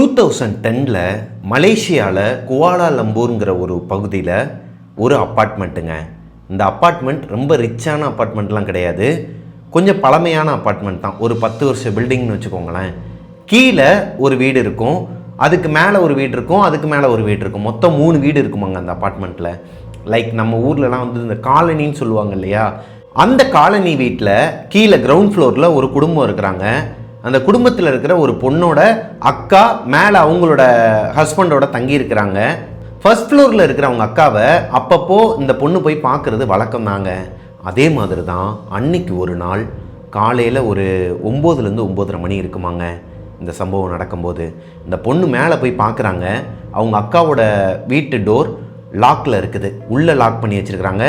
2010ல் மலேசியாவில் குவாலாலம்பூருங்கிற ஒரு பகுதியில் ஒரு அப்பார்ட்மெண்ட்டுங்க. இந்த அப்பார்ட்மெண்ட் ரொம்ப ரிச்சான அப்பார்ட்மெண்ட்லாம் கிடையாது, கொஞ்சம் பழமையான அப்பார்ட்மெண்ட் தான். ஒரு 10 வருஷ பில்டிங்னு வச்சுக்கோங்களேன். கீழே ஒரு வீடு இருக்கும், அதுக்கு மேலே ஒரு வீடு இருக்கும், அதுக்கு மேலே ஒரு வீடு இருக்கும். மொத்தம் 3 வீடு இருக்குமாங்க அந்த அப்பார்ட்மெண்ட்டில். லைக் நம்ம ஊர்லலாம் வந்து இந்த காலனின்னு சொல்லுவாங்க இல்லையா, அந்த காலனி வீட்டில் கீழே கிரவுண்ட் ஃப்ளோரில் ஒரு குடும்பம் இருக்கிறாங்க. அந்த குடும்பத்தில் இருக்கிற ஒரு பொண்ணோட அக்கா மேலே அவங்களோட ஹஸ்பண்டோட தங்கி இருக்கிறாங்க. ஃபர்ஸ்ட் ஃப்ளோரில் இருக்கிற அவங்க அக்காவை அப்பப்போ இந்த பொண்ணு போய் பார்க்குறது வழக்கம் தாங்க. அதே மாதிரி தான் அன்னைக்கு ஒரு நாள் காலையில் ஒரு 9லேருந்து 9:30 மணி இருக்குமாங்க இந்த சம்பவம் நடக்கும்போது. இந்த பொண்ணு மேலே போய் பார்க்குறாங்க. அவங்க அக்காவோட வீட்டு டோர் லாக்கில் இருக்குது, உள்ளே லாக் பண்ணி வச்சுருக்கிறாங்க.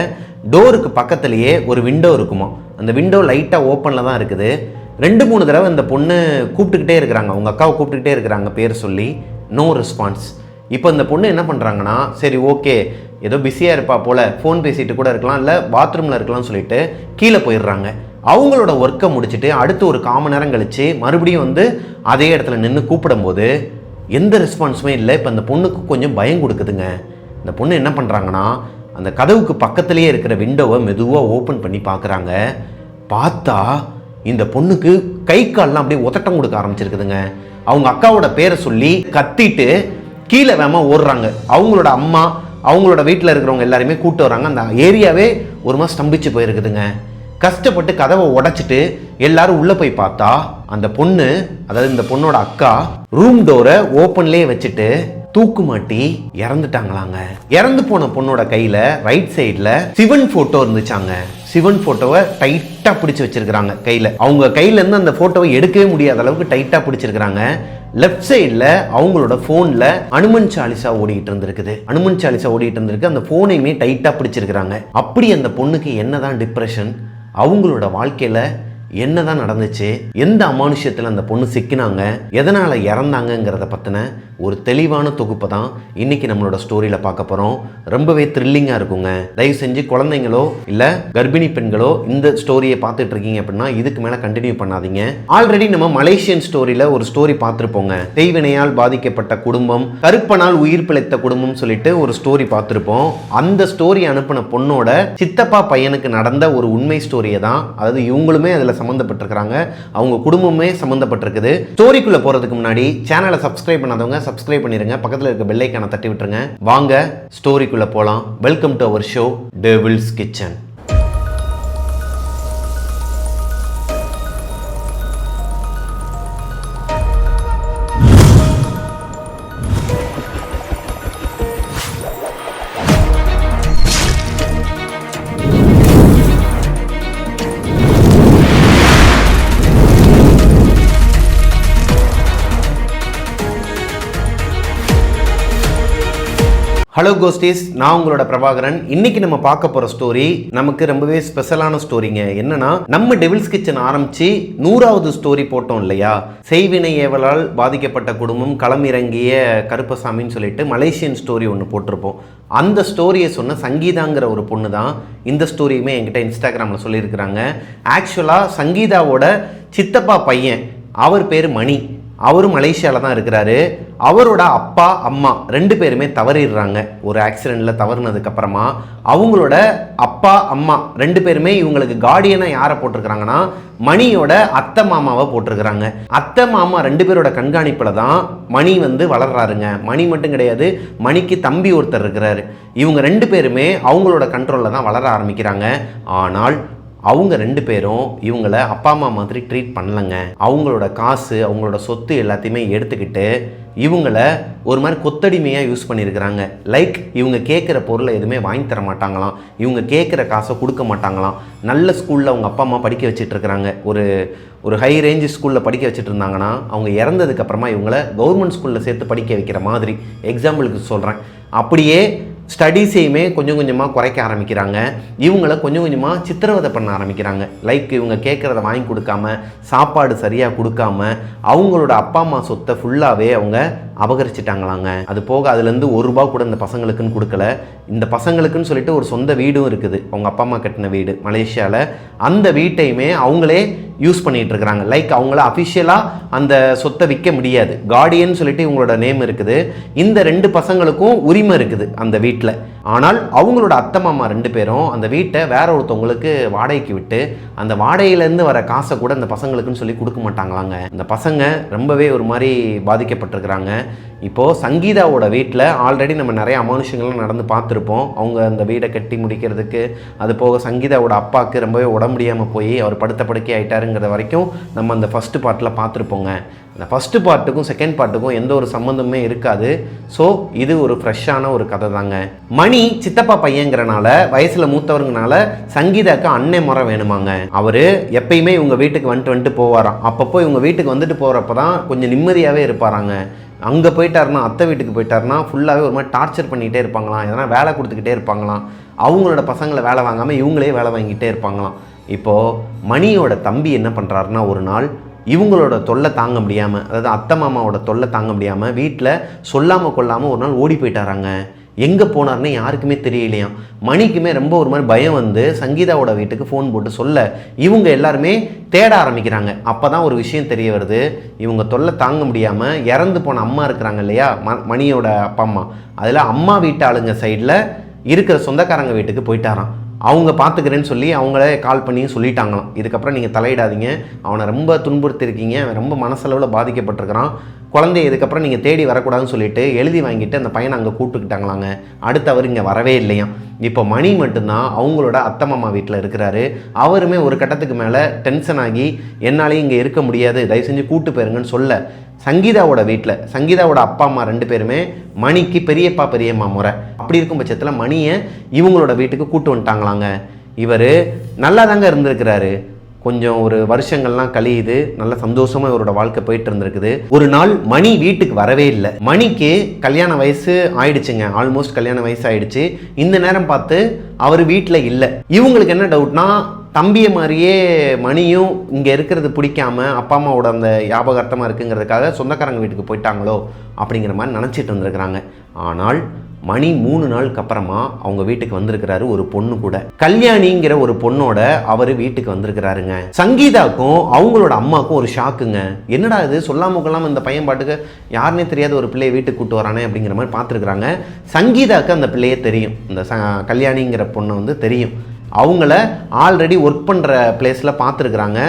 டோருக்கு பக்கத்துலேயே ஒரு விண்டோ இருக்குமா, அந்த விண்டோ லைட்டாக ஓப்பனில் தான் இருக்குது. 2-3 தடவை இந்த பொண்ணு கூப்பிட்டுக்கிட்டே இருக்கிறாங்க, அவங்க அக்காவை கூப்பிட்டுக்கிட்டே இருக்கிறாங்க பேர் சொல்லி. No response. இப்போ இந்த பொண்ணு என்ன பண்ணுறாங்கன்னா, சரி ஓகே ஏதோ பிஸியாக இருப்பா போல், ஃபோன் பேசிட்டு கூட இருக்கலாம், இல்லை பாத்ரூமில் இருக்கலாம்னு சொல்லிட்டு கீழே போயிடுறாங்க. அவங்களோட ஒர்க்கை முடிச்சுட்டு அடுத்து ஒரு 1/4 மணி நேரம் கழித்து மறுபடியும் வந்து அதே இடத்துல நின்று கூப்பிடும்போது எந்த ரெஸ்பான்ஸுமே இல்லை. இப்போ அந்த பொண்ணுக்கு கொஞ்சம் பயம் கொடுக்குதுங்க. இந்த பொண்ணு என்ன பண்ணுறாங்கன்னா, அந்த கதவுக்கு பக்கத்துலேயே இருக்கிற விண்டோவை மெதுவாக ஓப்பன் பண்ணி பார்க்குறாங்க. பார்த்தா இந்த பொண்ணுக்கு கை கால்லாம் அப்படியே உதட்டம் கொடுக்க ஆரம்பிச்சிருக்குதுங்க. அவங்க அக்காவோட பேரை சொல்லி கத்திட்டு கீழே வேகமாக ஓடுறாங்க. அவங்களோட அம்மா, அவங்களோட வீட்டில் இருக்கிறவங்க எல்லாருமே கூப்பிட்டு வராங்க. அந்த ஏரியாவே ஒரு மாதிரி ஸ்தம்பிச்சு போயிருக்குதுங்க. கஷ்டப்பட்டு கதவை உடைச்சிட்டு எல்லாரும் உள்ளே போய் பார்த்தா அந்த பொண்ணு, அதாவது இந்த பொண்ணோட அக்கா, ரூம் டோரை ஓப்பன்லேயே வச்சுட்டு தூக்கு மாட்டி இறந்துட்டாங்களாங்க. இறந்து போன பொண்ணோட கையில் ரைட் சைடில் சிவன் ஃபோட்டோ இருந்துச்சாங்க. சிவன் ஃபோட்டோவை டைட்டாக பிடிச்சி வச்சிருக்கிறாங்க கையில். அவங்க கையிலேருந்து அந்த ஃபோட்டோவை எடுக்கவே முடியாத அளவுக்கு டைட்டாக பிடிச்சிருக்கிறாங்க. லெஃப்ட் சைடில் அவங்களோட ஃபோனில் அனுமன் சாலிசா ஓடிட்டு இருந்திருக்குது. அனுமன் சாலிசா ஓடிட்டு இருந்திருக்கு. அந்த ஃபோனையுமே டைட்டாக பிடிச்சிருக்கிறாங்க. அப்படி அந்த பொண்ணுக்கு என்னதான் டிப்ரெஷன், அவங்களோட வாழ்க்கையில் என்னதான் நடந்துச்சு, எந்த அமானுஷ்யத்தில் அந்த பொண்ணு சிக்கினாங்க, எதனால் இறந்தாங்கங்கிறத பற்றின ஒரு தெளிவான தொகுப்பை தான் இன்றைக்கி நம்மளோட ஸ்டோரியில் பார்க்க போகிறோம். ரொம்பவே த்ரில்லிங்காக இருக்குங்க. தயவு செஞ்சு குழந்தைங்களோ இல்லை கர்ப்பிணி பெண்களோ இந்த ஸ்டோரியை பார்த்துட்டு இருக்கீங்க அப்படின்னா இதுக்கு மேலே கண்டினியூ பண்ணாதீங்க. ஆல்ரெடி நம்ம மலேசியன் ஸ்டோரியில் ஒரு ஸ்டோரி பார்த்துருப்போங்க. செய்வினையால் பாதிக்கப்பட்ட குடும்பம், கருப்பனால் உயிர் பிழைத்த குடும்பம் சொல்லிட்டு ஒரு ஸ்டோரி பார்த்துருப்போம். அந்த ஸ்டோரி அனுப்பின பொண்ணோட சித்தப்பா பையனுக்கு நடந்த ஒரு உண்மை ஸ்டோரியை தான், அதாவது இவங்களுமே அதில் சம்மந்தப்பட்டிருக்கிறாங்க, அவங்க குடும்பமே சம்மந்தப்பட்டிருக்குது. ஸ்டோரிக்குள்ளே போகிறதுக்கு முன்னாடி சேனலை சப்ஸ்கிரைப் பண்ணாதவங்க சப்ஸ்கிரைப் பண்ணிருங்க, பக்கத்தில் இருக்க பெல் ஐகானை தட்டி விட்டுருங்க. வாங்க ஸ்டோரிக்குள்ளே போகலாம். Welcome to our show devil's kitchen. Hello ghosties, நான் உங்களோட பிரபாகரன். இன்னைக்கு நம்ம பார்க்க போற ஸ்டோரி நமக்கு ரொம்பவே ஸ்பெஷலான ஸ்டோரிங்க. என்னன்னா, நம்ம டெவில்ஸ் கிச்சன் ஆரம்பிச்சு 100வது ஸ்டோரி போட்டோம் இல்லையா, செய்வினை ஏவலால் பாதிக்கப்பட்ட குடும்பம், களமிறங்கிய கருப்பசாமின்னு சொல்லிட்டு மலேசியன் ஸ்டோரி ஒன்று போட்டிருப்போம். அந்த ஸ்டோரியை சொன்ன சங்கீதாங்கிற ஒரு பொண்ணு தான் இந்த ஸ்டோரியுமே என்கிட்ட இன்ஸ்டாகிராமில் சொல்லியிருக்கிறாங்க. ஆக்சுவலாக சங்கீதாவோட சித்தப்பா பையன், அவர் பேர் மணி, அவரும் மலேசியாவில் தான் இருக்கிறாரு. அவரோட அப்பா அம்மா 2 பேருமே தவறிடுறாங்க. ஒரு ஆக்சிடெண்ட்டில் தவறுனதுக்கப்புறமா அவங்களோட அப்பா அம்மா 2 பேருமே இவங்களுக்கு கார்டியனாக யாரை போட்டிருக்கிறாங்கன்னா, மணியோட அத்தை மாமாவை போட்டிருக்கிறாங்க. அத்தை மாமா 2 பேரோட கண்காணிப்பில் தான் மணி வந்து வளர்றாருங்க. மணி மட்டும் கிடையாது, மணிக்கு தம்பி ஒருத்தர் இருக்கிறாரு. இவங்க 2 பேருமே அவங்களோட கண்ட்ரோலில் தான் வளர ஆரம்பிக்கிறாங்க. ஆனால் அவங்க 2 பேரும் இவங்கள அப்பா அம்மா மாதிரி ட்ரீட் பண்ணலங்க. அவங்களோட காசு, அவங்களோட சொத்து எல்லாத்தையுமே எடுத்துக்கிட்டு இவங்கள ஒரு மாதிரி கொத்தடிமையாக யூஸ் பண்ணியிருக்கிறாங்க. லைக் இவங்க கேட்குற பொருளை எதுவுமே வாங்கி தர மாட்டாங்களாம், இவங்க கேட்குற காசை கொடுக்க மாட்டாங்களாம். நல்ல ஸ்கூலில் அவங்க அப்பா அம்மா படிக்க வச்சுட்டு இருக்கிறாங்க. ஒரு ஹை ரேஞ்ச் ஸ்கூலில் படிக்க வச்சுட்டு இருந்தாங்கன்னா, அவங்க இறந்ததுக்கப்புறமா இவங்கள கவர்மெண்ட் ஸ்கூலில் சேர்த்து படிக்க வைக்கிற மாதிரி, எக்ஸாம்பிளுக்கு சொல்கிறேன். அப்படியே ஸ்டடீஸையுமே கொஞ்சம் கொஞ்சமாக குறைக்க ஆரம்பிக்கிறாங்க. இவங்கள கொஞ்சம் கொஞ்சமாக சித்திரவதை பண்ண ஆரம்பிக்கிறாங்க. லைக் இவங்க கேட்குறத வாங்கி கொடுக்காம, சாப்பாடு சரியாக கொடுக்காம, அவங்களோட அப்பா அம்மா சொத்தை ஃபுல்லாகவே அவங்க அபகரிச்சிட்டாங்களாங்க. அது போக அதுலேருந்து ₹1 கூட இந்த பசங்களுக்குன்னு கொடுக்கல. இந்த பசங்களுக்குன்னு சொல்லிட்டு ஒரு சொந்த வீடும் இருக்குது, அவங்க அப்பா அம்மா கட்டின வீடு மலேசியாவில். அந்த வீட்டையுமே அவங்களே யூஸ் பண்ணிகிட்டு இருக்கிறாங்க. லைக் அவங்கள அஃபிஷியலாக அந்த சொத்தை விற்க முடியாது, கார்டியன் சொல்லிட்டு இவங்களோட நேம் இருக்குது. இந்த 2 பசங்களுக்கும் உரிமை இருக்குது அந்த வீட்டில். ஆனால் அவங்களோட அத்தை மாமா 2 பேரும் அந்த வீட்டை வேற ஒருத்தவங்களுக்கு வாடகைக்கு விட்டு அந்த வாடகையிலேருந்து வர காசை கூட அந்த பசங்களுக்குன்னு சொல்லி கொடுக்க மாட்டாங்களாங்க. இந்த பசங்க ரொம்பவே ஒரு மாதிரி பாதிக்கப்பட்டிருக்கிறாங்க. இப்போது சங்கீதாவோட வீட்டில் ஆல்ரெடி நம்ம நிறைய அமானுஷங்கள்லாம் நடந்து பார்த்துருப்போம். அவங்க அந்த வீடை கட்டி முடிக்கிறதுக்கு, அது போக சங்கீதாவோட அப்பாவுக்கு ரொம்பவே உடம்பு முடியாமல் போய் அவர் படுத்த படுக்கை ஆகிட்டாருங்கிற வரைக்கும் நம்ம அந்த ஃபஸ்ட்டு பார்ட்டில் பார்த்துருப்போங்க. அந்த ஃபஸ்ட்டு பார்ட்டுக்கும் செகண்ட் பார்ட்டுக்கும் எந்த ஒரு சம்மந்தமே இருக்காது. ஸோ இது ஒரு ஃப்ரெஷ்ஷான ஒரு கதை தாங்க. மணி சித்தப்பா பையங்கிறனால, வயசில் மூத்தவருங்கனால சங்கீதாவுக்கு அன்னை முறை வேணுமாங்க. அவர் எப்பயுமே இவங்க வீட்டுக்கு வந்துட்டு போவாராம். அப்பப்போ இவங்க வீட்டுக்கு வந்துட்டு போகிறப்ப தான் கொஞ்சம் நிம்மதியாகவே இருப்பாராங்க. அங்கே போயிட்டாருன்னா, அத்தை வீட்டுக்கு போயிட்டாருன்னா ஃபுல்லாகவே ஒரு மாதிரி டார்ச்சர் பண்ணிகிட்டே இருப்பாங்களாம். எதனா வேலை கொடுத்துக்கிட்டே இருப்பாங்களாம். அவங்களோட பசங்களை வேலை வாங்காமல் இவங்களே வேலை வாங்கிட்டே இருப்பாங்களாம். இப்போது மணியோட தம்பி என்ன பண்ணுறாருன்னா, ஒரு நாள் இவங்களோட தொல்லை தாங்க முடியாமல், அதாவது அத்தை மாமாவோட தொல்லை தாங்க முடியாமல் வீட்டில் சொல்லாமல் கொள்ளாமல் ஒரு நாள் ஓடி போயிட்டாராங்க. எங்கே போனார்னு யாருக்குமே தெரியலையாம். மணிக்குமே ரொம்ப ஒரு மாதிரி பயம் வந்து சங்கீதாவோட வீட்டுக்கு ஃபோன் போட்டு சொல்ல இவங்க எல்லாருமே தேட ஆரம்பிக்கிறாங்க. அப்போ தான் ஒரு விஷயம் தெரிய வருது. இவங்க தொல்லை தாங்க முடியாமல் இறந்து போன அம்மா இருக்கிறாங்க இல்லையா, மணியோட அப்பா அம்மா, அதில் அம்மா வீட்டு ஆளுங்க சைடில் இருக்கிற சொந்தக்காரங்க வீட்டுக்கு போயிட்டாராம். அவங்க பார்த்துக்கிறேன்னு சொல்லி அவங்களே கால் பண்ணி சொல்லிட்டாங்களாம், இதுக்கப்புறம் நீங்கள் தலையிடாதீங்க, அவனை ரொம்ப துன்புறுத்திருக்கீங்க, அவன் ரொம்ப மனசளவில் பாதிக்கப்பட்டிருக்கிறான், குழந்தைய இதுக்கப்புறம் நீங்கள் தேடி வரக்கூடாதுன்னு சொல்லிட்டு எழுதி வாங்கிட்டு அந்த பையனை அங்கே கூப்பிட்டுக்கிட்டாங்களாங்க. அடுத்து அவர் இங்கே வரவே இல்லையாம். இப்போ மணி மட்டும்தான் அவங்களோட அத்தை மாமா வீட்டில் இருக்கிறாரு. அவருமே ஒரு கட்டத்துக்கு மேலே டென்ஷன் ஆகி என்னாலேயும் இங்கே இருக்க முடியாது, தயவு செஞ்சு கூப்பிட்டு போயிருங்கன்னு சொல்ல சங்கீதாவோட வீட்டில் சங்கீதாவோட அப்பா அம்மா 2 பேருமே மணிக்கு பெரியப்பா பெரியம்மா முறை. அப்படி இருக்கும் பட்சத்தில் மணியை இவங்களோட வீட்டுக்கு கூப்பிட்டு வந்துட்டாங்களாங்க. இவர் நல்லா தாங்க இருந்திருக்கிறாரு. கொஞ்சம் ஒரு வருஷங்கள்லாம் கழியுது, நல்ல சந்தோஷமாக இவரோட வாழ்க்கை போயிட்டு இருந்திருக்குது. ஒரு நாள் மணி வீட்டுக்கு வரவே இல்லை. மணிக்கு கல்யாண வயசு ஆயிடுச்சுங்க, ஆல்மோஸ்ட் கல்யாண வயசு ஆயிடுச்சு. இந்த நேரம் பார்த்து அவர் வீட்டில் இல்லை. இவங்களுக்கு என்ன டவுட்னா, தம்பியை மாதிரியே மணியும் இங்கே இருக்கிறது பிடிக்காம அப்பா அம்மாவோட அந்த ஞாபகார்த்தமாக இருக்குங்கிறதுக்காக சொந்தக்காரங்க வீட்டுக்கு போயிட்டாங்களோ அப்படிங்கிற மாதிரி நினச்சிட்டு இருந்திருக்கிறாங்க. ஆனால் மணி 3 நாளுக்கு அப்புறமா அவங்க வீட்டுக்கு வந்திருக்கிறாரு ஒரு பொண்ணு கூட. கல்யாணிங்கிற ஒரு பொண்ணோட அவர் வீட்டுக்கு வந்திருக்கிறாருங்க. சங்கீதாக்கும் அவங்களோட அம்மாவுக்கும் ஒரு ஷாக்குங்க. என்னடா இது, சொல்லாமல் கொள்ளாமல் இந்த பையன் பாட்டுக்கு யாருன்னே தெரியாத ஒரு பிள்ளையை வீட்டுக்கு கூட்டு வரானே அப்படிங்கிற மாதிரி பார்த்துருக்குறாங்க. சங்கீதாவுக்கு அந்த பிள்ளையே தெரியும், இந்த கல்யாணிங்கிற பொண்ணை வந்து தெரியும். அவங்கள ஆல்ரெடி ஒர்க் பண்ணுற பிளேஸில் பார்த்துருக்குறாங்க.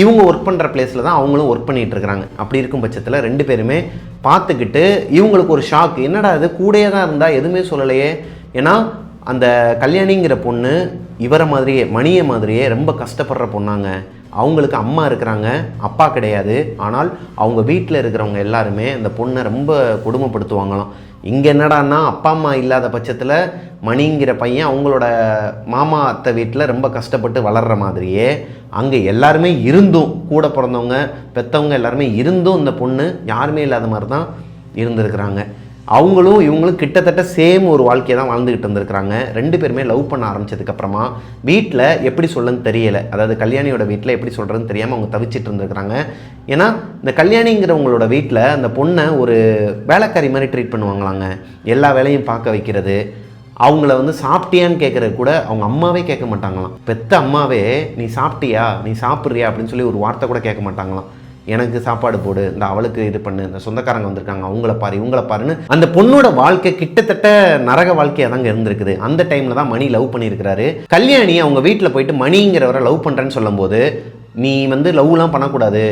இவங்க ஒர்க் பண்ணுற பிளேஸில் தான் அவங்களும் ஒர்க் பண்ணிகிட்டு இருக்கிறாங்க. அப்படி இருக்கும் பட்சத்தில் 2 பேருமே பார்த்துக்கிட்டு இவங்களுக்கு ஒரு ஷாக், என்னடா இது கூடயே தான் இருந்தால் எதுவுமே சொல்லலையே. ஏன்னா அந்த கல்யாணிங்கிற பொண்ணு இவரை மாதிரியே மணியை மாதிரியே ரொம்ப கஷ்டப்படுற பொண்ணாங்க. அவங்களுக்கு அம்மா இருக்கிறாங்க, அப்பா கிடையாது. ஆனால் அவங்க வீட்டில் இருக்கிறவங்க எல்லாருமே அந்த பொண்ணை ரொம்ப கொடுமைப்படுத்துவாங்களாம். இங்கே என்னடான்னா, அப்பா அம்மா இல்லாத பட்சத்தில் மணிங்கிற பையன் அவங்களோட மாமா அத்தை வீட்டில் ரொம்ப கஷ்டப்பட்டு வளர்கிற மாதிரியே அங்கே எல்லாருமே இருந்தும், கூட பிறந்தவங்க பெற்றவங்க எல்லாருமே இருந்தும் இந்த பொண்ணு யாருமே இல்லாத மாதிரி தான் இருந்திருக்கிறாங்க. அவங்களும் இவங்களும் கிட்டத்தட்ட சேம் ஒரு வாழ்க்கையை தான் வாழ்ந்துக்கிட்டு இருந்திருக்கிறாங்க. 2 பேருமே லவ் பண்ண ஆரம்பித்ததுக்கப்புறமா வீட்டில் எப்படி சொல்லன்னு தெரியலை, அதாவது கல்யாணியோட வீட்டில் எப்படி சொல்கிறதுன்னு தெரியாமல் அவங்க தவிச்சிட்டு இருந்திருக்கிறாங்க. ஏன்னா இந்த கல்யாணிங்கிறவங்களோட வீட்டில் அந்த பொண்ணை ஒரு வேலைக்காரி மாதிரி ட்ரீட் பண்ணுவாங்களாங்க. எல்லா வேலையும் பார்க்க வைக்கிறது, அவங்கள வந்து சாப்பிட்டியான்னு கேட்குறது கூட அவங்க அம்மாவே கேட்க மாட்டாங்களாம். பெத்த அம்மாவே நீ சாப்பிட்டியா, நீ சாப்பிட்றியா அப்படின்னு சொல்லி ஒரு வார்த்தை கூட கேட்க மாட்டாங்களாம். எனக்கு சாப்பாடு போடு, இந்த அவளுக்கு இது பண்ணு, இந்த சொந்தக்காரங்க வந்திருக்காங்க அவங்கள பாரு இவங்கள பாருன்னு அந்த பொண்ணோட வாழ்க்கை கிட்டத்தட்ட நரக வாழ்க்கையாக தாங்க இருந்திருக்குது. அந்த டைமில் தான் மணி லவ் பண்ணியிருக்கிறாரு. கல்யாணி அவங்க வீட்டில் போயிட்டு மணிங்கிறவரை லவ் பண்ணுறேன்னு சொல்லும் போது, நீ வந்து லவ்லாம் பண்ணக்கூடாது,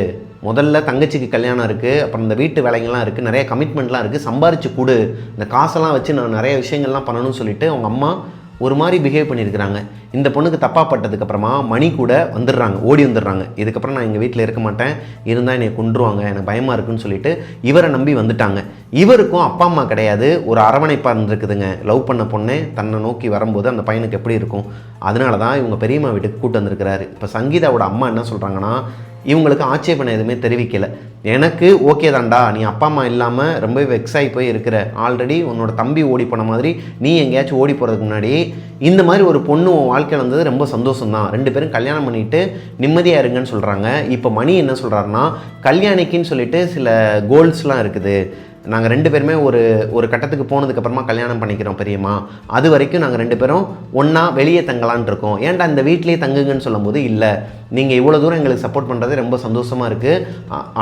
முதல்ல தங்கச்சிக்கு கல்யாணம் இருக்குது, அப்புறம் இந்த வீட்டு வேலைங்கள்லாம் இருக்குது, நிறைய கமிட்மெண்ட்லாம் இருக்குது, சம்பாரிச்சு கொடு, இந்த காசெல்லாம் வச்சு நான் நிறைய விஷயங்கள்லாம் பண்ணணும்னு சொல்லிட்டு அவங்க அம்மா ஒரு மாதிரி பிஹேவ் பண்ணியிருக்கிறாங்க. இந்த பொண்ணுக்கு தப்பாக பட்டதுக்கப்புறமா மணி கூட வந்துடுறாங்க, ஓடி வந்துடுறாங்க. இதுக்கப்புறம் நான் எங்கள் வீட்டில் இருக்க மாட்டேன், இருந்தால் என்னை கொன்றுவாங்க, எனக்கு பயமாக இருக்குன்னு சொல்லிட்டு இவரை நம்பி வந்துட்டாங்க. இவருக்கும் அப்பா அம்மா கிடையாது, ஒரு அரவணைப்பாக இருந்திருக்குதுங்க. லவ் பண்ண பொண்ணே தன்னை நோக்கி வரும்போது அந்த பையனுக்கு எப்படி இருக்கும், அதனால தான் இவங்க பெரியம்மா வீட்டுக்கு கூட்டு வந்திருக்கிறாரு. இப்போ சங்கீதாவோட அம்மா என்ன சொல்கிறாங்கன்னா, இவங்களுக்கு ஆட்சேபனை எதுவுமே தெரிவிக்கலை. எனக்கு ஓகே தான்டா, நீ அப்பா அம்மா இல்லாமல் ரொம்ப வெக்ஸ் ஆகி போய் இருக்கிற, ஆல்ரெடி உன்னோட தம்பி ஓடி போன மாதிரி நீ எங்கேயாச்சும் ஓடி போகிறதுக்கு முன்னாடி இந்த மாதிரி ஒரு பொண்ணு உன் வாழ்க்கையில் வந்தது ரொம்ப சந்தோஷம்தான், 2 பேரும் கல்யாணம் பண்ணிவிட்டு நிம்மதியாக இருங்கன்னு சொல்கிறாங்க. இப்போ மணி என்ன சொல்கிறாருன்னா, கல்யாணிக்குன்னு சொல்லிட்டு சில கோல்ஸ்லாம் இருக்குது, நாங்கள் 2 பேருமே ஒரு கட்டத்துக்கு போனதுக்கப்புறமா கல்யாணம் பண்ணிக்கிறோம் பெரியம்மா, அது வரைக்கும் நாங்கள் 2 பேரும் ஒன்றா வெளியே தங்கலான் இருக்கோம், ஏன்டா இந்த வீட்லேயே தங்குங்கன்னு சொல்லும்போது இல்லை நீங்கள் இவ்வளோ தூரம் எங்களுக்கு சப்போர்ட் பண்ணுறது ரொம்ப சந்தோஷமாக இருக்குது,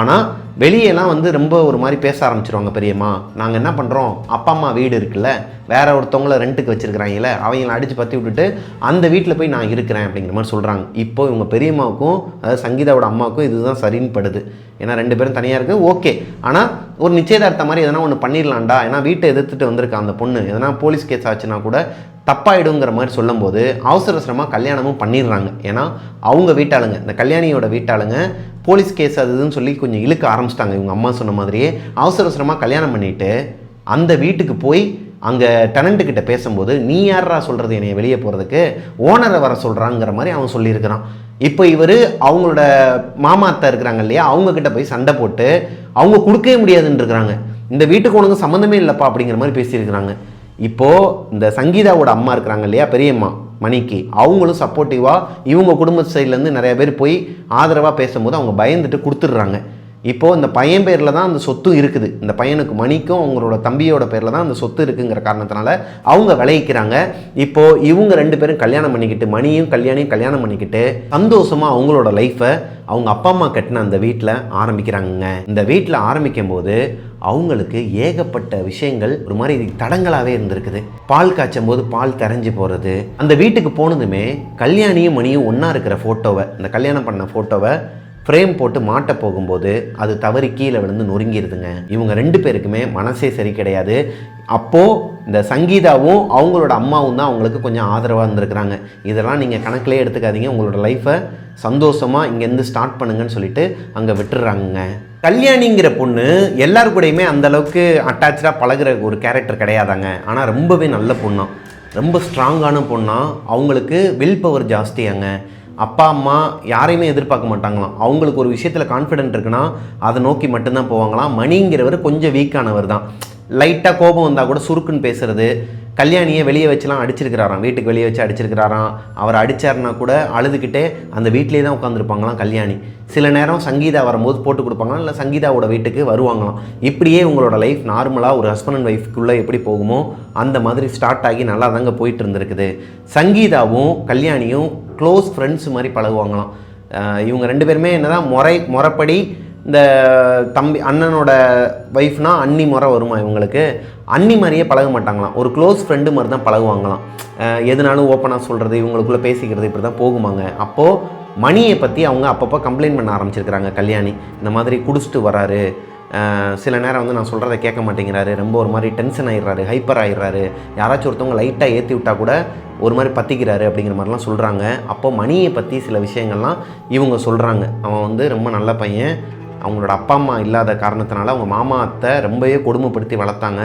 ஆனால் வெளியெல்லாம் வந்து ரொம்ப ஒரு மாதிரி பேச ஆரம்பிச்சிருவாங்க பெரியம்மா, நாங்கள் என்ன பண்ணுறோம் அப்பா அம்மா வீடு இருக்குல்ல வேற ஒருத்தவங்கள ரெண்ட்டுக்கு வச்சுருக்கிறாங்களே அவங்கள அடித்து பற்றி விட்டுட்டு அந்த வீட்டில் போய் நான் இருக்கிறேன் அப்படிங்கிற மாதிரி சொல்கிறாங்க. இப்போ இவங்க பெரியம்மாவுக்கும் அதாவது சங்கீதாவோட அம்மாவுக்கும் இதுதான் சரின்னு படுது. ஏன்னா 2 பேரும் தனியாக இருக்குது ஓகே, ஆனால் ஒரு நிச்சயதார்த்த மாதிரி எதனா ஒன்று பண்ணிடலாம்டா, ஏன்னா வீட்டை எதிர்த்துட்டு வந்திருக்கா அந்த பொண்ணு, எதனா போலீஸ் கேஸ் ஆச்சுன்னா கூட தப்பாயிடுங்கிற மாதிரி சொல்லும்போது அவசரமாக கல்யாணமும் பண்ணிடுறாங்க. ஏன்னா அவங்க வீட்டாளுங்க இந்த கல்யாணியோட வீட்டாளுங்க போலீஸ் கேஸ் அதுன்னு சொல்லி கொஞ்சம் இழுக்க ஆரம்பிச்சிட்டாங்க. இவங்க அம்மா சொன்ன மாதிரியே அவசரமாக கல்யாணம் பண்ணிவிட்டு அந்த வீட்டுக்கு போய் அங்கே டெனண்ட்டுக்கிட்ட பேசும்போது நீ யாரா சொல்கிறது என்னை வெளியே போகிறதுக்கு, ஓனரை வர சொல்கிறாங்கிற மாதிரி அவன் சொல்லியிருக்கிறான். இப்போ இவர் அவங்களோட மாமா அத்தை இருக்கிறாங்க இல்லையா அவங்கக்கிட்ட போய் சண்டை போட்டு அவங்க கொடுக்கவே முடியாதுன்னு இருக்கிறாங்க. இந்த வீட்டுக்கு உனக்கு சம்மந்தமே இல்லைப்பா அப்படிங்கிற மாதிரி பேசியிருக்கிறாங்க. இப்போது இந்த சங்கீதாவோட அம்மா இருக்கிறாங்க இல்லையா பெரியம்மா மணிக்கு, அவங்களும் சப்போர்ட்டிவாக இவங்க குடும்ப சைட்லேருந்து நிறைய பேர் போய் ஆதரவாக பேசும்போது அவங்க பயந்துட்டு கொடுத்துட்றாங்க. இப்போது இந்த பையன் பேரில் தான் அந்த சொத்து இருக்குது, இந்த பையனுக்கு மணிக்கும் அவங்களோட தம்பியோட பேரில் தான் அந்த சொத்து இருக்குங்கிற காரணத்தினால அவங்க விளைவிக்கிறாங்க. இப்போது இவங்க 2 பேரும் கல்யாணம் பண்ணிக்கிட்டு மணியும் கல்யாணியும் கல்யாணம் பண்ணிக்கிட்டு சந்தோஷமாக அவங்களோட லைஃப்பை அவங்க அப்பா அம்மா கட்டின அந்த வீட்டில் ஆரம்பிக்கிறாங்க. இந்த வீட்டில் ஆரம்பிக்கும் போது அவங்களுக்கு ஏகப்பட்ட விஷயங்கள் ஒரு மாதிரி தடங்களாகவே இருந்திருக்குது. பால் காய்ச்சும் போது பால் கரைஞ்சி போகிறது, அந்த வீட்டுக்கு போனதுமே கல்யாணியும் மணியும் ஒன்றா இருக்கிற ஃபோட்டோவை இந்த கல்யாணம் பண்ண ஃபோட்டோவை ஃப்ரேம் போட்டு மாட்ட போகும்போது அது தவறி கீழே விழுந்து நொறுங்கிடுதுங்க. இவங்க 2 பேருக்குமே மனசே சரி கிடையாது. அப்போது இந்த சங்கீதாவும் அவங்களோட அம்மாவும் தான் அவங்களுக்கு கொஞ்சம் ஆதரவாக இருந்திருக்கிறாங்க. இதெல்லாம் நீங்கள் கணக்கிலே எடுத்துக்காதீங்க, உங்களோட லைஃப்பை சந்தோஷமாக இங்கேருந்து ஸ்டார்ட் பண்ணுங்கன்னு சொல்லிட்டு அங்கே விட்டுடுறாங்க. கல்யாணிங்கிற பொண்ணு எல்லாரு கூடயுமே அந்தளவுக்கு அட்டாச்சாக பழகிற ஒரு கேரக்டர் கிடையாதாங்க. ஆனால் ரொம்பவே நல்ல பொண்ணாக, ரொம்ப ஸ்ட்ராங்கான பொண்ணாக, அவங்களுக்கு வில் பவர் ஜாஸ்தியாங்க. அப்பா அம்மா யாரையுமே எதிர்பார்க்க மாட்டாங்களாம். அவங்களுக்கு ஒரு விஷயத்தில் கான்ஃபிடென்ட் இருக்குன்னா அதை நோக்கி மட்டும்தான் போவாங்களாம். மணிங்கிறவர் கொஞ்சம் வீக்கானவர் தான், லைட்டாக கோபம் வந்தால் கூட சுருக்குன்னு பேசுகிறது. கல்யாணியை வெளியே வச்சுலாம் அடிச்சிருக்கிறாராம், வீட்டுக்கு வெளியே வச்சு அடிச்சிருக்கிறாராம். அவர் அடித்தார்னா கூட அழுதுகிட்டே அந்த வீட்டிலே தான் உட்காந்துருப்பாங்களாம் கல்யாணி. சில நேரம் சங்கீதா வரும்போது போட்டு கொடுப்பாங்களாம், இல்லை சங்கீதாவோட வீட்டுக்கு வருவாங்களாம். இப்படியே உங்களோட லைஃப் நார்மலாக ஒரு ஹஸ்பண்ட் அண்ட் ஒய்ஃப்குள்ளே எப்படி போகுமோ அந்த மாதிரி ஸ்டார்ட் ஆகி நல்லா தாங்க போயிட்டு இருந்திருக்குது. சங்கீதாவும் கல்யாணியும் க்ளோஸ் ஃப்ரெண்ட்ஸ் மாதிரி பழகுவாங்களாம். இவங்க 2 பேருமே என்னதான் முறைப்படி இந்த தம்பி அண்ணனோட ஒய்ஃப்னா அண்ணி முறை வருமா இவங்களுக்கு, அண்ணி மாதிரியே பழக மாட்டாங்களாம், ஒரு க்ளோஸ் ஃப்ரெண்டு மாதிரி தான் பழகுவாங்களாம். எதுனாலும் ஓப்பனாக சொல்கிறது, இவங்களுக்குள்ளே பேசிக்கிறது இப்படி தான் போகுமாங்க. அப்போது மணியை பற்றி அவங்க அப்பப்போ கம்ப்ளைண்ட் பண்ண ஆரம்பிச்சிருக்கிறாங்க. கல்யாணி இந்த மாதிரி குடிச்சிட்டு வராரு, சில நேரம் வந்து நான் சொல்கிறத கேட்க மாட்டேங்கிறாரு, ரொம்ப ஒரு மாதிரி டென்ஷன் ஆகிடுறாரு, ஹைப்பர் ஆகிடுறாரு, யாராச்சும் ஒருத்தவங்க லைட்டாக ஏற்றி விட்டால் கூட ஒரு மாதிரி பற்றிக்கிறாரு அப்படிங்கிற மாதிரிலாம் சொல்கிறாங்க. அப்போது மணியை பற்றி சில விஷயங்கள்லாம் இவங்க சொல்கிறாங்க. அவன் வந்து ரொம்ப நல்ல பையன், அவங்களோட அப்பா அம்மா இல்லாத காரணத்தினால அவங்க மாமா அத்தை ரொம்பவே கொடுமைப்படுத்தி வளர்த்தாங்க.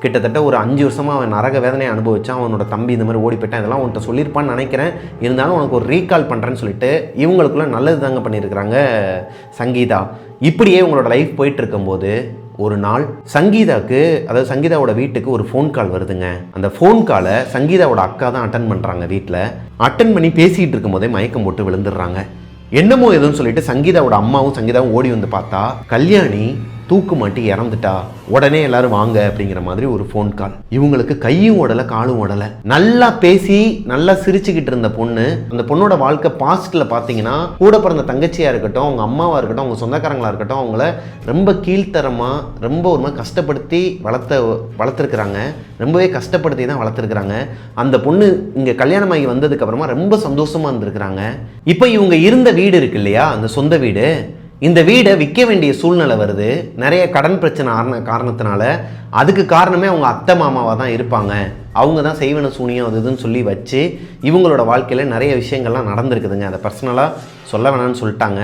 கிட்டத்தட்ட ஒரு 5 வருஷமாக அவன் நரக வேதனையை அனுபவிச்சான். அவனோட தம்பி இந்த மாதிரி ஓடி போயிட்டான், இதெல்லாம் உன்கிட்ட சொல்லியிருப்பான்னு நினைக்கிறேன், இருந்தாலும் உனக்கு ஒரு ரீகால் பண்ணுறேன்னு சொல்லிட்டு இவங்களுக்குள்ள நல்லது தாங்க பண்ணியிருக்கிறாங்க சங்கீதா. இப்படியே உங்களோட லைஃப் போயிட்டு இருக்கும்போது ஒரு நாள் சங்கீதாவுக்கு, அதாவது சங்கீதாவோட வீட்டுக்கு ஒரு ஃபோன் கால் வருதுங்க. அந்த ஃபோன் காலை சங்கீதாவோட அக்கா தான் அட்டன் பண்ணுறாங்க. வீட்டில் அட்டன் பண்ணி பேசிகிட்டு இருக்கும் போதே மயக்கம் போட்டு விழுந்துடுறாங்க. என்னமோ எதுன்னு சொல்லிட்டு சங்கீதாவோட அம்மாவும் சங்கீதாவும் ஓடி வந்து பார்த்தா கல்யாணி தூக்கு மாட்டி இறந்துட்டா, உடனே எல்லாரும் வாங்க அப்படிங்கிற மாதிரி ஒரு ஃபோன் கால். இவங்களுக்கு கையும் ஓடலை காலும் ஓடலை. நல்லா பேசி நல்லா சிரிச்சுக்கிட்டு இருந்த பொண்ணு, அந்த பொண்ணோட வாழ்க்கை பாஸ்ட்டில் பார்த்தீங்கன்னா கூட பிறந்த தங்கச்சியாக இருக்கட்டும், அவங்க அம்மாவாக இருக்கட்டும், அவங்க சொந்தக்காரங்களாக இருக்கட்டும், அவங்கள ரொம்ப கீழ்த்தரமாக ரொம்ப ஒரு மாதிரி கஷ்டப்படுத்தி வளர்த்துருக்குறாங்க. ரொம்பவே கஷ்டப்படுத்தி தான் வளர்த்துருக்குறாங்க. அந்த பொண்ணு இங்கே கல்யாணமாகி வந்ததுக்கப்புறமா ரொம்ப சந்தோஷமாக இருந்திருக்கிறாங்க. இப்போ இவங்க இருந்த வீடு இருக்கு இல்லையா, அந்த சொந்த வீடு, இந்த வீடை விற்க வேண்டிய சூழ்நிலை வருது. நிறைய கடன் பிரச்சனை காரணத்தினால. அதுக்கு காரணமே அவங்க அத்தை மாமாவாக தான் இருப்பாங்க. அவங்க தான் செய்வன சூனியம் அது இதுன்னு சொல்லி வச்சு இவங்களோட வாழ்க்கையில் நிறைய விஷயங்கள்லாம் நடந்திருக்குதுங்க. அதை பர்சனலாக சொல்ல வேணான்னு சொல்லிட்டாங்க,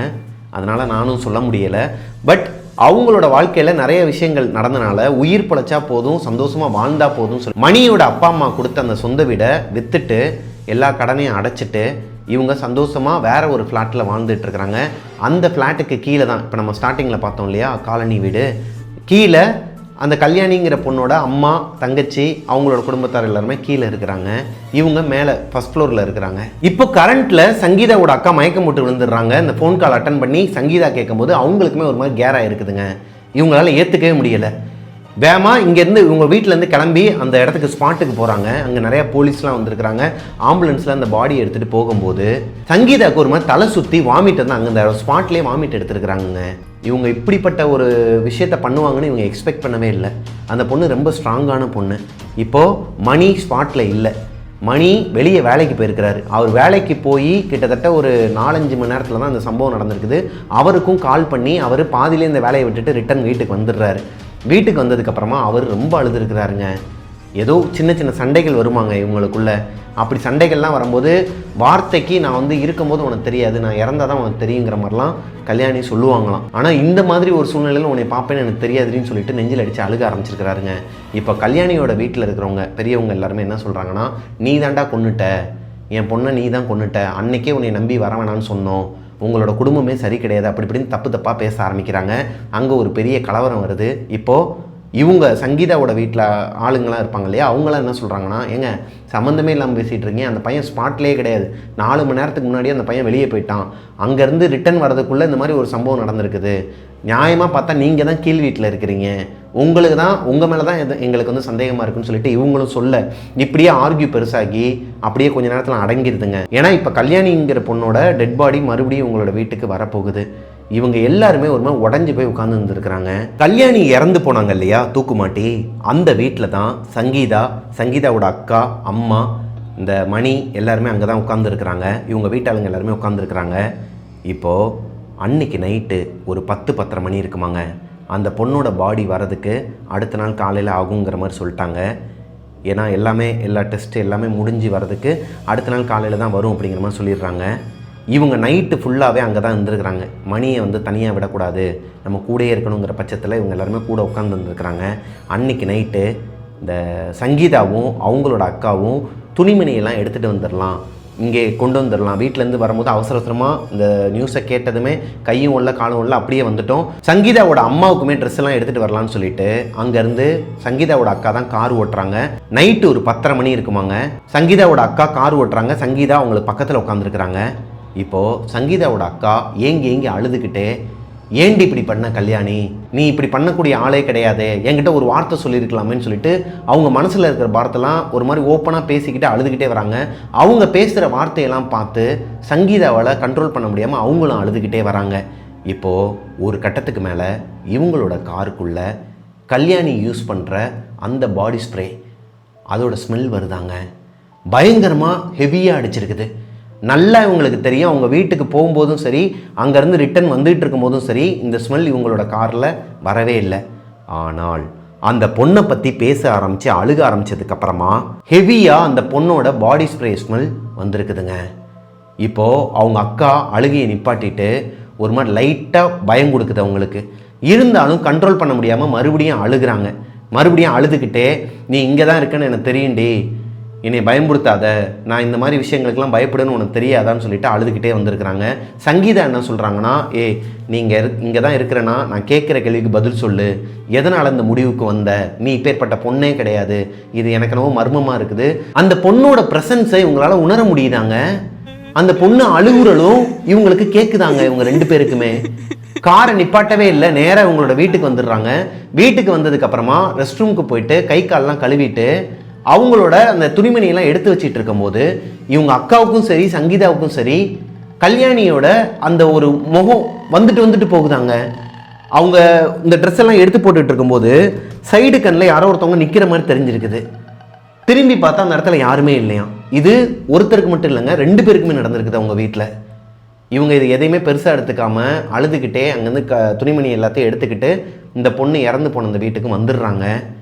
அதனால் நானும் சொல்ல முடியலை. பட் அவங்களோட வாழ்க்கையில் நிறைய விஷயங்கள் நடந்தனால உயிர் பிழைச்சா போதும், சந்தோஷமாக வாழ்ந்தா போதும் சொல்லி மணியோட அப்பா அம்மா கொடுத்த அந்த சொந்த வீடை விற்றுட்டு எல்லா கடனையும் அடைச்சிட்டு இவங்க சந்தோஷமாக வேறு ஒரு ஃப்ளாட்டில் வாழ்ந்துட்டுருக்குறாங்க. அந்த ஃப்ளாட்டுக்கு கீழே தான் இப்போ நம்ம ஸ்டார்டிங்கில் பார்த்தோம் இல்லையா காலனி வீடு, கீழே அந்த கல்யாணிங்கிற பொண்ணோட அம்மா தங்கச்சி அவங்களோட குடும்பத்தார் எல்லாருமே கீழே இருக்கிறாங்க. இவங்க மேலே ஃபர்ஸ்ட் ஃப்ளோரில் இருக்கிறாங்க. இப்போ கரண்ட்டில் சங்கீதாவோட அக்கா மயக்கம் போட்டு விழுந்துடுறாங்க. இந்த ஃபோன் கால் அட்டன் பண்ணி சங்கீதா கேட்கும்போது அவங்களுக்குமே ஒரு மாதிரி கேராக இருக்குதுங்க. இவங்களால ஏற்றுக்கவே முடியலை. இங்கேருந்து இவங்க வீட்டிலேருந்து கிளம்பி அந்த இடத்துக்கு ஸ்பாட்டுக்கு போகிறாங்க. அங்கே நிறையா போலீஸ்லாம் வந்திருக்கிறாங்க. ஆம்புலன்ஸில் அந்த பாடியை எடுத்துகிட்டு போகும்போது சங்கீதாவுக்கு ஒரு மாதிரி தலை சுற்றி வாமிட் வந்து அங்கே அந்த ஸ்பாட்லேயே வாமிட் எடுத்துருக்குறாங்க. இவங்க இப்படிப்பட்ட ஒரு விஷயத்த பண்ணுவாங்கன்னு இவங்க எக்ஸ்பெக்ட் பண்ணவே இல்லை. அந்த பொண்ணு ரொம்ப ஸ்ட்ராங்கான பொண்ணு. இப்போது மணி ஸ்பாட்டில் இல்லை. மணி வெளியே வேலைக்கு போயிருக்கிறாரு. அவர் வேலைக்கு போய் கிட்டத்தட்ட ஒரு 4-5 மணி நேரத்தில் தான் அந்த சம்பவம் நடந்திருக்குது. அவருக்கும் கால் பண்ணி அவர் பாதியிலே இந்த வேலையை விட்டுட்டு ரிட்டன் வீட்டுக்கு வந்துடுறாரு. வீட்டுக்கு வந்ததுக்கப்புறமா அவர் ரொம்ப அழுதுருக்கிறாருங்க. ஏதோ சின்ன சின்ன சண்டைகள் வருவாங்க இவங்களுக்குள்ள. அப்படி சண்டைகள்லாம் வரும்போது வார்த்தைக்கு நான் வந்து இருக்கும்போது உனக்கு தெரியாது, நான் இறந்தால் தான் உனக்கு தெரியுங்கிற மாதிரிலாம் கல்யாணி சொல்லுவாங்களாம். ஆனால் இந்த மாதிரி ஒரு சூழ்நிலையில் உன்னை பார்ப்பேன்னு எனக்கு தெரியாதுன்னு சொல்லிட்டு நெஞ்சில் அடித்து அழுக ஆரம்பிச்சிருக்கிறாருங்க. இப்போ கல்யாணியோட வீட்டில் இருக்கிறவங்க பெரியவங்க எல்லாருமே என்ன சொல்கிறாங்கன்னா, நீ தாண்டா கொன்னுட்ட, என் பொண்ணை நீ தான் கொன்னுட்ட, அன்னைக்கே உன்னை நம்பி வர வேணான்னு சொன்னோம், உங்களோட குடும்பமே சரி கிடையாது, அப்படி இப்படின்னு தப்பாக பேச ஆரம்பிக்கிறாங்க. அங்கே ஒரு பெரிய கலவரம் வருது. இப்போது இவங்க சங்கீதாவோட வீட்டில் ஆளுங்களாம் இருப்பாங்க இல்லையா, அவங்களாம் என்ன சொல்கிறாங்கன்னா, ஏங்க சம்மந்தமே இல்லாமல் பேசிகிட்டு இருக்கீங்க, அந்த பையன் ஸ்பாட்லேயே கிடையாது, 4 மணி நேரத்துக்கு முன்னாடியே அந்த பையன் வெளியே போயிட்டான், அங்கேருந்து ரிட்டன் வரதுக்குள்ளே இந்த மாதிரி ஒரு சம்பவம் நடந்திருக்குது, நியாயமாக பார்த்தா நீங்கள் தான் கீழ் வீட்டில் இருக்கிறீங்க, உங்களுக்கு தான் உங்கள் மேலே தான் எங்களுக்கு வந்து சந்தேகமாக இருக்குன்னு சொல்லிட்டு இவங்களும் சொல்ல இப்படியே ஆர்கியூ பெருசாகி அப்படியே கொஞ்சம் நேரத்தில் அடங்கிடுதுங்க. ஏன்னா இப்போ கல்யாணிங்கிற பொண்ணோட டெட் பாடி மறுபடியும் உங்களோட வீட்டுக்கு வரப்போகுது. இவங்க எல்லாருமே ஒரு மாதிரி உடஞ்சி போய் உட்கார்ந்து இருந்திருக்கிறாங்க. கல்யாணி இறந்து போனாங்க இல்லையா தூக்குமாட்டி, அந்த வீட்டில் தான் சங்கீதாவோட அக்கா, அம்மா, இந்த மணி எல்லாருமே அங்கே தான் உட்காந்துருக்குறாங்க. இவங்க வீட்டாளுங்க எல்லாருமே உட்காந்துருக்குறாங்க. இப்போது அன்னைக்கு நைட்டு ஒரு 10-10:30 மணி இருக்குமாங்க. அந்த பொண்ணோட பாடி வரதுக்கு அடுத்த நாள் காலையில் ஆகுங்கிற மாதிரி சொல்லிட்டாங்க. ஏன்னா எல்லா டெஸ்ட்டு எல்லாமே முடிஞ்சு வரதுக்கு அடுத்த நாள் காலையில் தான் வரும் அப்படிங்கிற மாதிரி சொல்லிடுறாங்க. இவங்க நைட்டு ஃபுல்லாகவே அங்கே தான் இருந்துருக்குறாங்க. மணியை வந்து தனியாக விடக்கூடாது, நம்ம கூடயே இருக்கணுங்கிற பட்சத்தில் இவங்க எல்லாருமே கூட உட்காந்து இருந்துருக்குறாங்க. அன்றைக்கி நைட்டு இந்த சங்கீதாவும் அவங்களோட அக்காவும் துணிமணியெல்லாம் எடுத்துகிட்டு வந்துடலாம், இங்கே கொண்டு வந்துடலாம், வீட்டிலேருந்து வரும்போது அவசரமாக இந்த நியூஸை கேட்டதுமே கையும் உள்ள காலும் உள்ள அப்படியே வந்துட்டோம், சங்கீதாவோட அம்மாவுக்குமே ட்ரெஸ் எல்லாம் எடுத்துகிட்டு வரலான்னு சொல்லிட்டு அங்கேருந்து சங்கீதாவோட அக்கா தான் கார் ஓட்டுறாங்க. நைட்டு ஒரு 10:30 மணி இருக்குமாங்க. சங்கீதாவோட அக்கா கார் ஓட்டுறாங்க, சங்கீதா அவங்களுக்கு பக்கத்தில் உட்காந்துருக்குறாங்க. இப்போது சங்கீதாவோட அக்கா ஏங்கி அழுதுகிட்டே, ஏண்டி இப்படி பண்ண கல்யாணி, நீ இப்படி பண்ணக்கூடிய ஆளே கிடையாது, என்கிட்ட ஒரு வார்த்தை சொல்லியிருக்கலாமேன்னு சொல்லிட்டு அவங்க மனசில் இருக்கிற வார்த்தைலாம் ஒரு மாதிரி ஓப்பனாக பேசிக்கிட்டு அழுதுகிட்டே வராங்க. அவங்க பேசுகிற வார்த்தையெல்லாம் பார்த்து சங்கீதாவால் கண்ட்ரோல் பண்ண முடியாமல் அவங்களும் அழுதுகிட்டே வராங்க. இப்போது ஒரு கட்டத்துக்கு மேலே இவங்களோட காருக்குள்ளே கல்யாணி யூஸ் பண்ணுற அந்த பாடி ஸ்ப்ரே அதோட ஸ்மெல் வருதாங்க. பயங்கரமாக ஹெவியாக அடிச்சிருக்குது. நல்லா இவங்களுக்கு தெரியும், அவங்க வீட்டுக்கு போகும்போதும் சரி, அங்கேருந்து ரிட்டன் வந்துகிட்டு இருக்கும்போதும் சரி, இந்த ஸ்மெல் இவங்களோட காரில் வரவே இல்லை. ஆனால் அந்த பொண்ணை பற்றி பேச ஆரம்பித்து அழுக ஆரம்பித்ததுக்கப்புறமா ஹெவியாக அந்த பொண்ணோட பாடி ஸ்ப்ரே ஸ்மெல் வந்திருக்குதுங்க. இப்போது அவங்க அக்கா அழுகையை நிப்பாட்டிட்டு ஒரு மாதிரி லைட்டாக பயம் கொடுக்குது அவங்களுக்கு. இருந்தாலும் கண்ட்ரோல் பண்ண முடியாமல் மறுபடியும் அழுகிறாங்க. மறுபடியும் அழுதுகிட்டே, நீ இங்கே தான் இருக்குன்னு எனக்கு தெரியும்டி, என்னை பயன்படுத்தாத, நான் இந்த மாதிரி விஷயங்களுக்கெல்லாம் பயப்படுன்னு உனக்கு தெரியாதான்னு சொல்லிட்டு அழுதுகிட்டே வந்திருக்கிறாங்க. சங்கீதா என்ன சொல்கிறாங்கன்னா, நீங்கள் இங்கே தான் இருக்கிறேன்னா நான் கேட்குற கேள்விக்கு பதில் சொல்லு, எதனால் அந்த முடிவுக்கு வந்த, நீ இப்பேற்பட்ட பொண்ணே கிடையாது, இது எனக்கு என்னவோ மர்மமாக இருக்குது. அந்த பொண்ணோட ப்ரெசன்ஸை இவங்களால் உணர முடியுதாங்க. அந்த பொண்ணு அழுகுறலும் இவங்களுக்கு கேட்குதாங்க. இவங்க 2 பேருக்குமே காரை நிப்பாட்டவே இல்லை, நேராக இவங்களோட வீட்டுக்கு வந்துடுறாங்க. வீட்டுக்கு வந்ததுக்கப்புறமா ரெஸ்ட் ரூமுக்கு போயிட்டு கை காலெலாம் கழுவிட்டு அவங்களோட அந்த துணிமணியெல்லாம் எடுத்து வச்சிட்டு இருக்கும்போது இவங்க அக்காவுக்கும் சரி சங்கீதாவுக்கும் சரி கல்யாணியோட அந்த ஒரு முகம் வந்துட்டு போகுதாங்க. அவங்க இந்த ட்ரெஸ் எல்லாம் எடுத்து போட்டுட்டு இருக்கும்போது சைடு கண்ணில் யாரோ ஒருத்தவங்க நிற்கிற மாதிரி தெரிஞ்சிருக்குது. திரும்பி பார்த்தா அந்த இடத்துல யாருமே இல்லையா. இது ஒருத்தருக்கு மட்டும் இல்லைங்க, 2 பேருக்குமே நடந்திருக்குது அவங்க வீட்டில். இவங்க இது எதையுமே பெருசாக எடுத்துக்காமல் அழுதுகிட்டே அங்கேருந்து துணிமணி எல்லாத்தையும் எடுத்துக்கிட்டு இந்த பொண்ணு இறந்து போன அந்த வீட்டுக்கு வந்துடுறாங்க.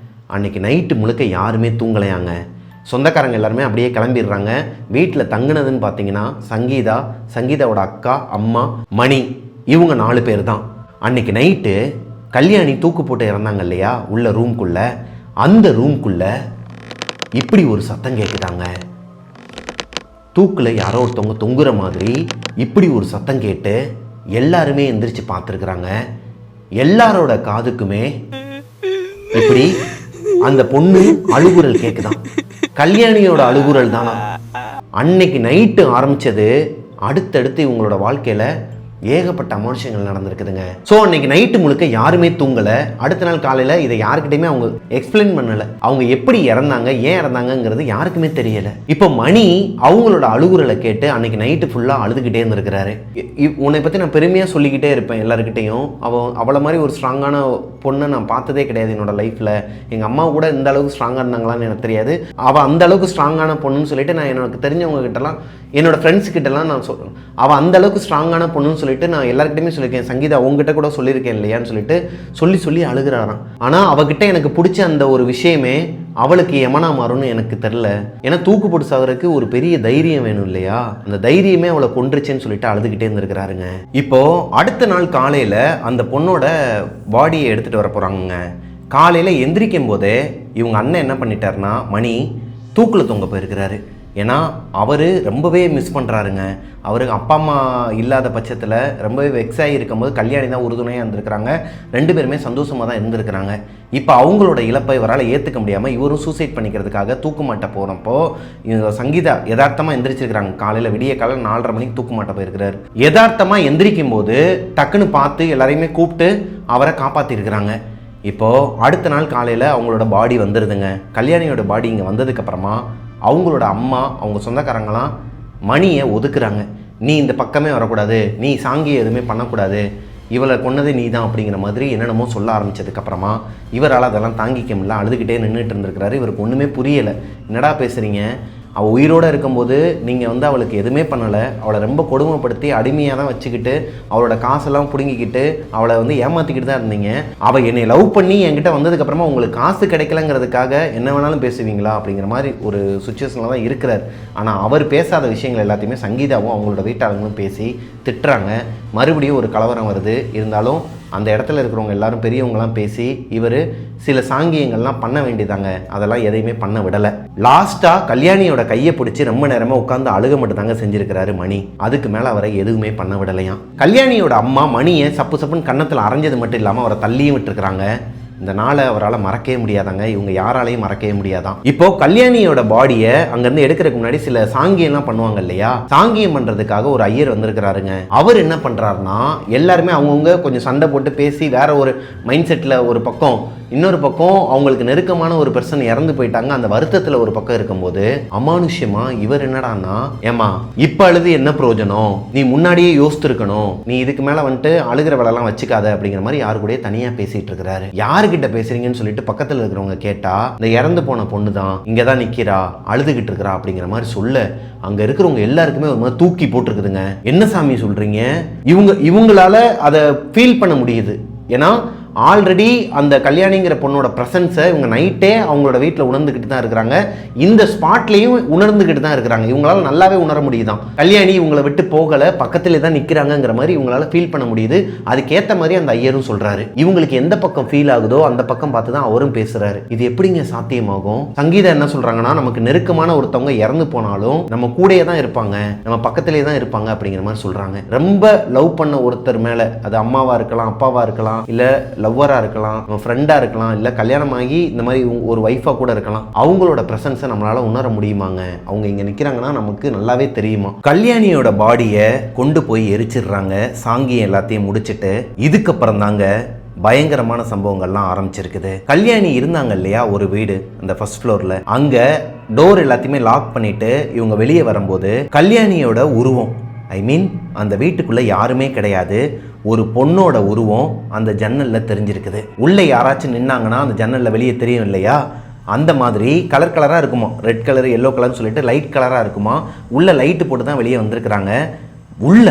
அன்றைக்கி நைட்டு முழுக்க யாருமே தூங்கலையாங்க. சொந்தக்காரங்க எல்லாருமே அப்படியே கிளம்பிடுறாங்க. வீட்டில் தங்குனதுன்னு பார்த்தீங்கன்னா சங்கீதாவோட அக்கா, அம்மா, மணி, இவங்க 4 பேர் தான். அன்றைக்கி நைட்டு கல்யாணி தூக்கு போட்டு இறந்தாங்க இல்லையா உள்ள ரூம்குள்ளே, அந்த ரூம்குள்ளே இப்படி ஒரு சத்தம் கேட்குதாங்க. தூக்கில் யாரோ ஒருத்தவங்க தொங்குற மாதிரி இப்படி ஒரு சத்தம் கேட்டு எல்லாருமே எந்திரிச்சு பார்த்துருக்குறாங்க. எல்லாரோட காதுக்குமே இப்படி அந்த பொண்ணு அழுகுரல் கேட்குதான். கல்யாணியோட அழுகுரல் தானா. அன்னைக்கு நைட்டு ஆரம்பித்தது அடுத்தடுத்து இவங்களோட வாழ்க்கையில் ஏகப்பட்ட அமானுஷங்கள் நடந்திருக்குதுங்க. ஸோ அன்னைக்கு நைட்டு முழுக்க யாருமே தூங்கலை. அடுத்த நாள் காலையில் இதை யாருக்கிட்டையுமே அவங்க எக்ஸ்பிளைன் பண்ணலை. அவங்க எப்படி இறந்தாங்க, ஏன் இறந்தாங்கங்கிறது யாருக்குமே தெரியலை. இப்போ மணி அவங்களோட அழுகுறலை கேட்டு அன்னைக்கு நைட்டு ஃபுல்லாக அழுதுகிட்டே இருந்திருக்கிறாரு. உன்னை பற்றி நான் பெருமையாக சொல்லிக்கிட்டே இருப்பேன் எல்லாருக்கிட்டையும். அவளை மாதிரி ஒரு ஸ்ட்ராங்கான பொண்ணை நான் பார்த்ததே கிடையாது என்னோட லைஃப்பில். எங்கள் அம்மா கூட இந்த அளவுக்கு ஸ்ட்ராங்காக இருந்தாங்களான்னு எனக்கு தெரியாது. அவள் அந்த அளவுக்கு ஸ்ட்ராங்கான பொண்ணுன்னு சொல்லிட்டு நான் எனக்கு தெரிஞ்சவங்க கிட்டலாம், என்னோட ஃப்ரெண்ட்ஸ் கிட்டலாம் நான் சொல்கிறேன், அவள் அந்த அளவுக்கு ஸ்ட்ராங்கான பொண்ணுன்னு சொல்லிட்டு நான் எல்லாருக்கிட்டையுமே சொல்லியிருக்கேன். சங்கீதா உங்ககிட்ட கூட சொல்லியிருக்கேன் இல்லையான்னு சொல்லிட்டு சொல்லி அழுகிறாராம். ஆனால் அவகிட்ட எனக்கு பிடிச்ச அந்த ஒரு விஷயமே அவளுக்கு யமனா மாறும்னு எனக்கு தெரில. ஏன்னா தூக்கு போட்டு சாகிறதுக்கு ஒரு பெரிய தைரியம் வேணும் இல்லையா? அந்த தைரியமே அவளை கொன்றுச்சுன்னு சொல்லிட்டு அழுதுகிட்டே இருந்திருக்கிறாருங்க. இப்போ அடுத்த நாள் காலையில் அந்த பொண்ணோட பாடியை எடுத்துகிட்டு வர போகிறாங்க. காலையில் எந்திரிக்கும் போதே இவங்க அண்ணன் என்ன பண்ணிட்டாருன்னா, மணி தூக்கில் தொங்க போயிருக்கிறாரு. ஏன்னா அவர் ரொம்பவே மிஸ் பண்ணுறாருங்க. அவருக்கு அப்பா அம்மா இல்லாத பட்சத்தில் ரொம்பவே வெக்ஸாகி இருக்கும்போது கல்யாணி தான் உறுதுணையாக இருந்திருக்கிறாங்க. 2 பேருமே சந்தோஷமாக தான் இருந்திருக்கிறாங்க. இப்போ அவங்களோட இழப்பை இவரால் ஏற்றுக்க முடியாமல் இவரும் சூசைட் பண்ணிக்கிறதுக்காக தூக்குமாட்ட போகிறப்போ சங்கீதா யதார்த்தமாக எந்திரிச்சிருக்கிறாங்க. காலையில் விடிய காலையில் 4:30 மணிக்கு தூக்குமாட்ட போயிருக்கிறார். யதார்த்தமாக எந்திரிக்கும் போது டக்குன்னு பார்த்து எல்லாரையுமே கூப்பிட்டு அவரை காப்பாற்றிருக்கிறாங்க. இப்போது அடுத்த நாள் காலையில் அவங்களோட பாடி வந்துடுதுங்க. கல்யாணியோட பாடி இங்கே வந்ததுக்கப்புறமா அவங்களோட அம்மா அவங்க சொந்தக்காரங்களாம் மணியை ஒதுக்குறாங்க. நீ இந்த பக்கமே வரக்கூடாது, நீ சாங்கியை எதுவுமே பண்ணக்கூடாது, இவளை கொன்னதே நீ தான் அப்படிங்கிற மாதிரி என்னென்னமோ சொல்ல ஆரம்பித்ததுக்கப்புறமா இவரால் அதெல்லாம் தாங்கிக்க முடியல, அழுதுகிட்டே நின்றுட்டு இருந்திருக்கிறாரு. இவருக்கு ஒன்றுமே புரியலை. என்னடா பேசுகிறீங்க, அவள் உயிரோடு இருக்கும்போது நீங்கள் அவளுக்கு எதுவுமே பண்ணலை, அவளை ரொம்ப கொடுமைப்படுத்தி அடிமையாக தான் வச்சுக்கிட்டு அவளோட காசெல்லாம் பிடுங்கிக்கிட்டு அவளை ஏமாற்றிக்கிட்டு தான் இருந்தீங்க. அவள் என்னை லவ் பண்ணி என்கிட்ட வந்ததுக்கப்புறமா உங்களுக்கு காசு கிடைக்கலங்கிறதுக்காக என்ன வேணாலும் பேசுவீங்களா அப்படிங்கிற மாதிரி ஒரு சுச்சுவேஷனில் தான் இருக்கிறார். ஆனால் அவர் பேசாத விஷயங்கள் எல்லாத்தையுமே சங்கீதாவும் அவங்களோட வீட்டாளங்களும் பேசி திட்டுறாங்க. மறுபடியும் ஒரு கலவரம் வருது. இருந்தாலும் அந்த இடத்துல இருக்கிறவங்க எல்லாரும் பெரியவங்களாம் பேசி இவர் சில சாங்கியங்கள்லாம் பண்ண வேண்டியதாங்க, அதெல்லாம் எதையுமே பண்ண விடலை. லாஸ்ட்டாக கல்யாணியோட கையை பிடிச்சி ரொம்ப நேரமாக உட்காந்து அழுக மட்டும் தாங்க செஞ்சிருக்கிறாரு மணி. அதுக்கு மேலே அவரை எதுவுமே பண்ண விடலையாம். கல்யாணியோட அம்மா மணியை சப்புன்னு கன்னத்தில் அரைஞ்சது மட்டும் இல்லாமல் அவரை தள்ளியும் விட்டுருக்குறாங்க. இந்த நாளை அவரால் மறக்கவே முடியாதாங்க. இவங்க யாராலையும் மறக்கவே முடியாதான். இப்போ கல்யாணியோட பாடியை அங்கேருந்து எடுக்கிறதுக்கு முன்னாடி சில சாங்கியம்லாம் பண்ணுவாங்க இல்லையா? சாங்கியம் பண்ணுறதுக்காக ஒரு ஐயர் வந்திருக்கிறாருங்க. அவர் என்ன பண்ணுறாருன்னா, எல்லாருமே அவங்கவுங்க கொஞ்சம் சண்டை போட்டு பேசி வேற ஒரு மைண்ட் செட்டில் ஒரு பக்கம், இன்னொரு பக்கம் அவங்களுக்கு நெருக்கமான ஒரு பர்சன் இறந்து போயிட்டாங்க, அந்த வருத்தத்தில் ஒரு பக்கம் இருக்கும்போது அமானுஷ்யமா இவர் என்னடான்னா, ஏமா இப்போ அழுது என்ன பிரயோஜனம், நீ முன்னாடியே யோசித்துருக்கணும், நீ இதுக்கு மேலே அழுகிற வேலைலாம் வச்சுக்காத அப்படிங்கிற மாதிரி யாரு கூட தனியாக பேசிட்டு இருக்கிறாரு. யாருக்கிட்ட பேசுறீங்கன்னு சொல்லிட்டு பக்கத்தில் இருக்கிறவங்க கேட்டா, இந்த இறந்து போன பொண்ணு தான் இங்கே தான் நிற்கிறா, அழுதுகிட்டு இருக்கிறா அப்படிங்கிற மாதிரி சொல்ல அங்கே இருக்கிறவங்க எல்லாருக்குமே ஒரு மாதிரி தூக்கி போட்டிருக்குதுங்க. என்ன சாமி சொல்றீங்க? இவங்களால அதை ஃபீல் பண்ண முடியுது. ஏன்னா ஆல்ரெடி அந்த கல்யாணிங்கிற பொண்ணோட ப்ரெசன்ஸை இவங்க நைட்டே அவங்களோட வீட்டில் உணர்ந்துக்கிட்டு தான் இருக்கிறாங்க. இந்த ஸ்பாட்லேயும் உணர்ந்துக்கிட்டு தான் இருக்கிறாங்க. இவங்களால நல்லாவே உணர முடியுதான், கல்யாணி இவங்களை விட்டு போகலை, பக்கத்திலே தான் நிற்கிறாங்கங்கிற மாதிரி இவங்களால ஃபீல் பண்ண முடியுது. அதுக்கேற்ற மாதிரி அந்த ஐயரும் சொல்கிறாரு. இவங்களுக்கு எந்த பக்கம் ஃபீல் ஆகுதோ அந்த பக்கம் பார்த்து தான் அவரும் பேசுகிறாரு. இது எப்படிங்க சாத்தியமாகும்? சங்கீதா என்ன சொல்கிறாங்கன்னா, நமக்கு நெருக்கமான ஒருத்தவங்க இறந்து போனாலும் நம்ம கூடயே தான் இருப்பாங்க, நம்ம பக்கத்திலே தான் இருப்பாங்க அப்படிங்கிற மாதிரி சொல்கிறாங்க. ரொம்ப லவ் பண்ண ஒருத்தர் மேலே, அது அம்மாவாக இருக்கலாம், அப்பாவாக இருக்கலாம், இல்லை லவ்வராக இருக்கலாம், நம்ம ஃப்ரெண்டாக இருக்கலாம், இல்லை கல்யாணம் ஆகி இந்த மாதிரி ஒரு ஒய்ஃபாக கூட இருக்கலாம், அவங்களோட ப்ரெசன்ஸை நம்மளால் உணர முடியுமாங்க? அவங்க இங்கே நிற்கிறாங்கன்னா நமக்கு நல்லாவே தெரியுமா? கல்யாணியோட பாடியை கொண்டு போய் எரிச்சிடுறாங்க. சாங்கியம் எல்லாத்தையும் முடிச்சுட்டு இதுக்கப்புறம் தாங்க பயங்கரமான சம்பவங்கள்லாம் ஆரம்பிச்சிருக்குது. கல்யாணி இருந்தாங்க இல்லையா ஒரு வீடு, அந்த ஃபர்ஸ்ட் ஃப்ளோரில், அங்கே டோர் எல்லாத்தையுமே லாக் பண்ணிட்டு இவங்க வெளியே வரும்போது கல்யாணியோட உருவம், அந்த வீட்டுக்குள்ளே யாருமே கிடையாது, ஒரு பொண்ணோட உருவம் அந்த ஜன்னலில் தெரிஞ்சிருக்குது. உள்ளே யாராச்சும் நின்னாங்கன்னா அந்த ஜன்னலில் வெளியே தெரியும் இல்லையா? அந்த மாதிரி கலர் கலராக இருக்குமா, ரெட் கலர் எல்லோ கலர்னு சொல்லிட்டு லைட் கலராக இருக்குமா. உள்ளே லைட்டு போட்டு தான் வெளியே வந்திருக்கிறாங்க. உள்ள